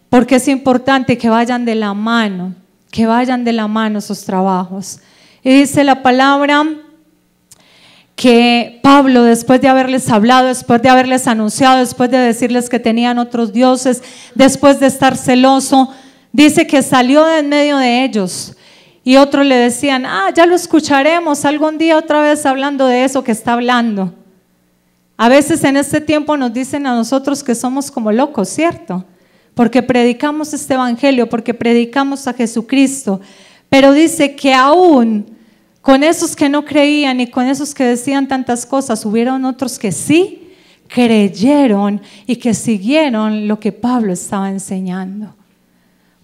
Porque es importante que vayan de la mano sus trabajos. Y dice la palabra que Pablo, después de haberles hablado, después de haberles anunciado, después de decirles que tenían otros dioses, después de estar celoso, dice que salió de en medio de ellos Y otros le decían, ya lo escucharemos algún día otra vez hablando de eso que está hablando. A veces en este tiempo nos dicen a nosotros que somos como locos, ¿cierto? Porque predicamos este evangelio, porque predicamos a Jesucristo. Pero dice que aún con esos que no creían y con esos que decían tantas cosas, hubieron otros que sí creyeron y que siguieron lo que Pablo estaba enseñando.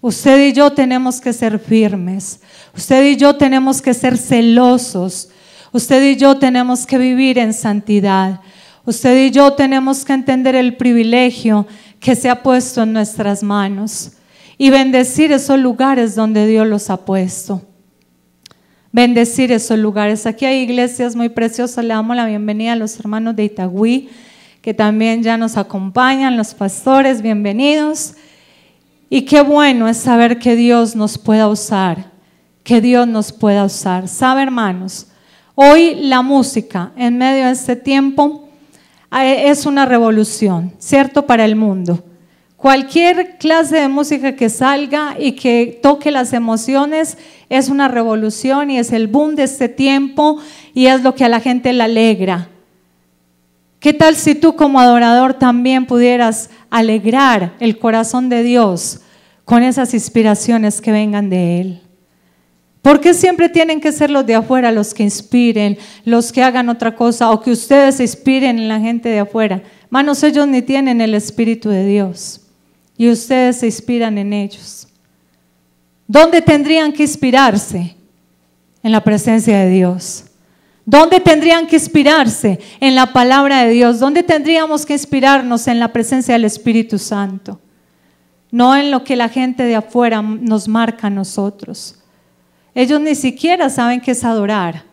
Usted y yo tenemos que ser firmes. Usted y yo tenemos que ser celosos. Usted y yo tenemos que vivir en santidad. Usted y yo tenemos que entender el privilegio que se ha puesto en nuestras manos y bendecir esos lugares donde Dios los ha puesto. Bendecir esos lugares. Aquí hay iglesias muy preciosas. Le damos la bienvenida a los hermanos de Itagüí, que también ya nos acompañan, los pastores, bienvenidos. Y qué bueno es saber que Dios nos pueda usar, que Dios nos pueda usar. ¿Sabe, hermanos? Hoy la música en medio de este tiempo es una revolución, ¿cierto? Para el mundo. Cualquier clase de música que salga y que toque las emociones es una revolución y es el boom de este tiempo y es lo que a la gente le alegra. ¿Qué tal si tú como adorador también pudieras alegrar el corazón de Dios con esas inspiraciones que vengan de Él? ¿Por qué siempre tienen que ser los de afuera los que inspiren, los que hagan otra cosa o que ustedes se inspiren en la gente de afuera? Hermanos, ellos ni tienen el Espíritu de Dios y ustedes se inspiran en ellos. ¿Dónde tendrían que inspirarse? En la presencia de Dios. ¿Dónde tendrían que inspirarse? En la palabra de Dios. ¿Dónde tendríamos que inspirarnos? En la presencia del Espíritu Santo. No en lo que la gente de afuera nos marca a nosotros. Ellos ni siquiera saben qué es adorar.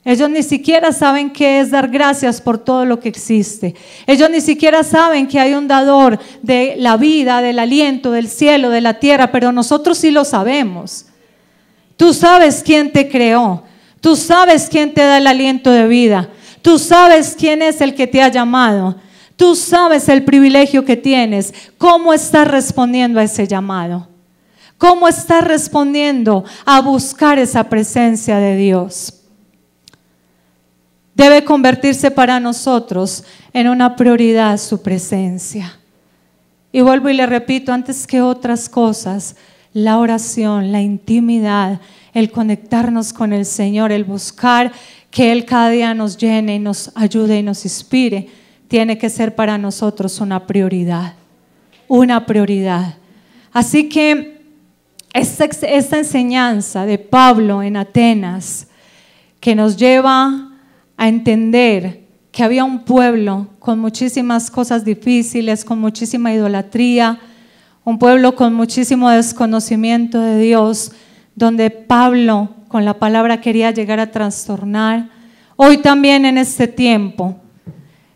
Ellos ni siquiera saben qué es dar gracias por todo lo que existe. Ellos ni siquiera saben que hay un dador de la vida, del aliento, del cielo, de la tierra, pero nosotros sí lo sabemos. Tú sabes quién te creó. Tú sabes quién te da el aliento de vida. Tú sabes quién es el que te ha llamado. Tú sabes el privilegio que tienes. ¿Cómo estás respondiendo a ese llamado? ¿Cómo estás respondiendo a buscar esa presencia de Dios? Debe convertirse para nosotros en una prioridad su presencia. Y vuelvo y le repito, antes que otras cosas, la oración, la intimidad, el conectarnos con el Señor, el buscar que Él cada día nos llene y nos ayude y nos inspire, tiene que ser para nosotros una prioridad. Una prioridad. Así que esta enseñanza de Pablo en Atenas, que nos lleva a entender que había un pueblo con muchísimas cosas difíciles, con muchísima idolatría, un pueblo con muchísimo desconocimiento de Dios, donde Pablo con la palabra quería llegar a trastornar. Hoy también en este tiempo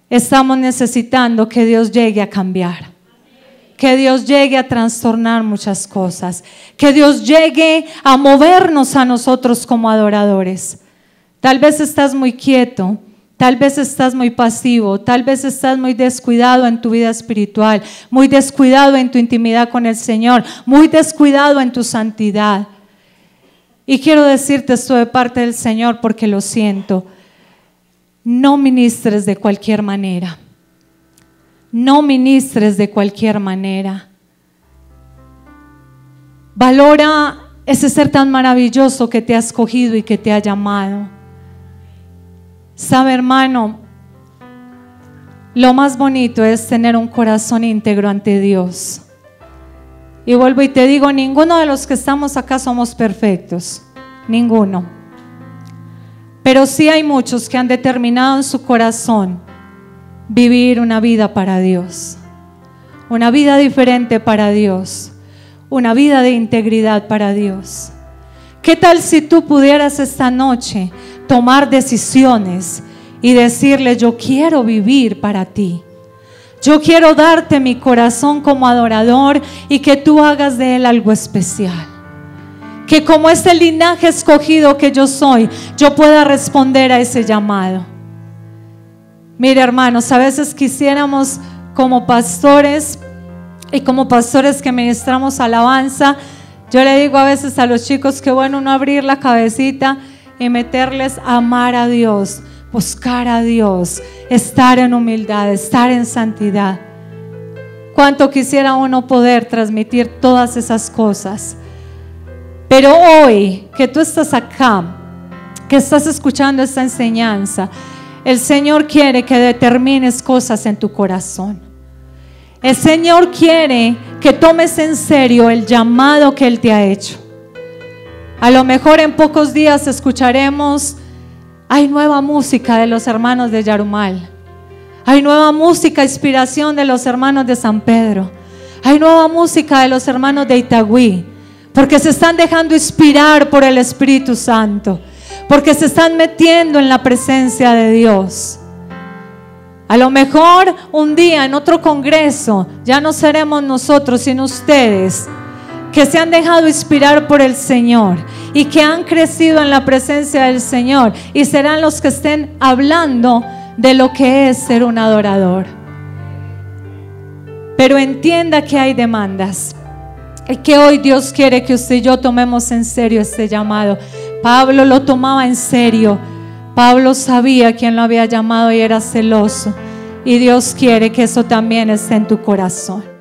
estamos necesitando que Dios llegue a cambiar, que Dios llegue a trastornar muchas cosas, que Dios llegue a movernos a nosotros como adoradores. Tal vez estás muy quieto, tal vez estás muy pasivo, tal vez estás muy descuidado en tu vida espiritual, muy descuidado en tu intimidad con el Señor, muy descuidado en tu santidad. Y quiero decirte esto de parte del Señor porque lo siento. No ministres de cualquier manera. No ministres de cualquier manera. Valora ese ser tan maravilloso que te ha escogido y que te ha llamado. Sabe, hermano, lo más bonito es tener un corazón íntegro ante Dios. Y vuelvo y te digo, ninguno de los que estamos acá somos perfectos, ninguno. Pero sí hay muchos que han determinado en su corazón vivir una vida para Dios, una vida diferente para Dios, una vida de integridad para Dios. ¿Qué tal si tú pudieras esta noche tomar decisiones y decirle: yo quiero vivir para ti? Yo quiero darte mi corazón como adorador y que tú hagas de él algo especial. Que como ese linaje escogido que yo soy, yo pueda responder a ese llamado. Mire, hermanos, a veces quisiéramos como pastores y como pastores que ministramos alabanza, Yo le digo a veces a los chicos que bueno no abrir la cabecita y meterles a amar a Dios, buscar a Dios, estar en humildad, estar en santidad. Cuánto quisiera uno poder transmitir todas esas cosas. Pero hoy que tú estás acá, que estás escuchando esta enseñanza, el Señor quiere que determines cosas en tu corazón. El Señor quiere que tomes en serio el llamado que Él te ha hecho. A lo mejor en pocos días escucharemos, hay nueva música de los hermanos de Yarumal. Hay nueva música, inspiración de los hermanos de San Pedro. Hay nueva música de los hermanos de Itagüí. Porque se están dejando inspirar por el Espíritu Santo. Porque se están metiendo en la presencia de Dios. A lo mejor un día en otro congreso ya no seremos nosotros sino ustedes que se han dejado inspirar por el Señor y que han crecido en la presencia del Señor y serán los que estén hablando de lo que es ser un adorador. Pero entienda que hay demandas y que hoy Dios quiere que usted y yo tomemos en serio este llamado. Pablo lo tomaba en serio. Pablo sabía quién lo había llamado y era celoso. Y Dios quiere que eso también esté en tu corazón.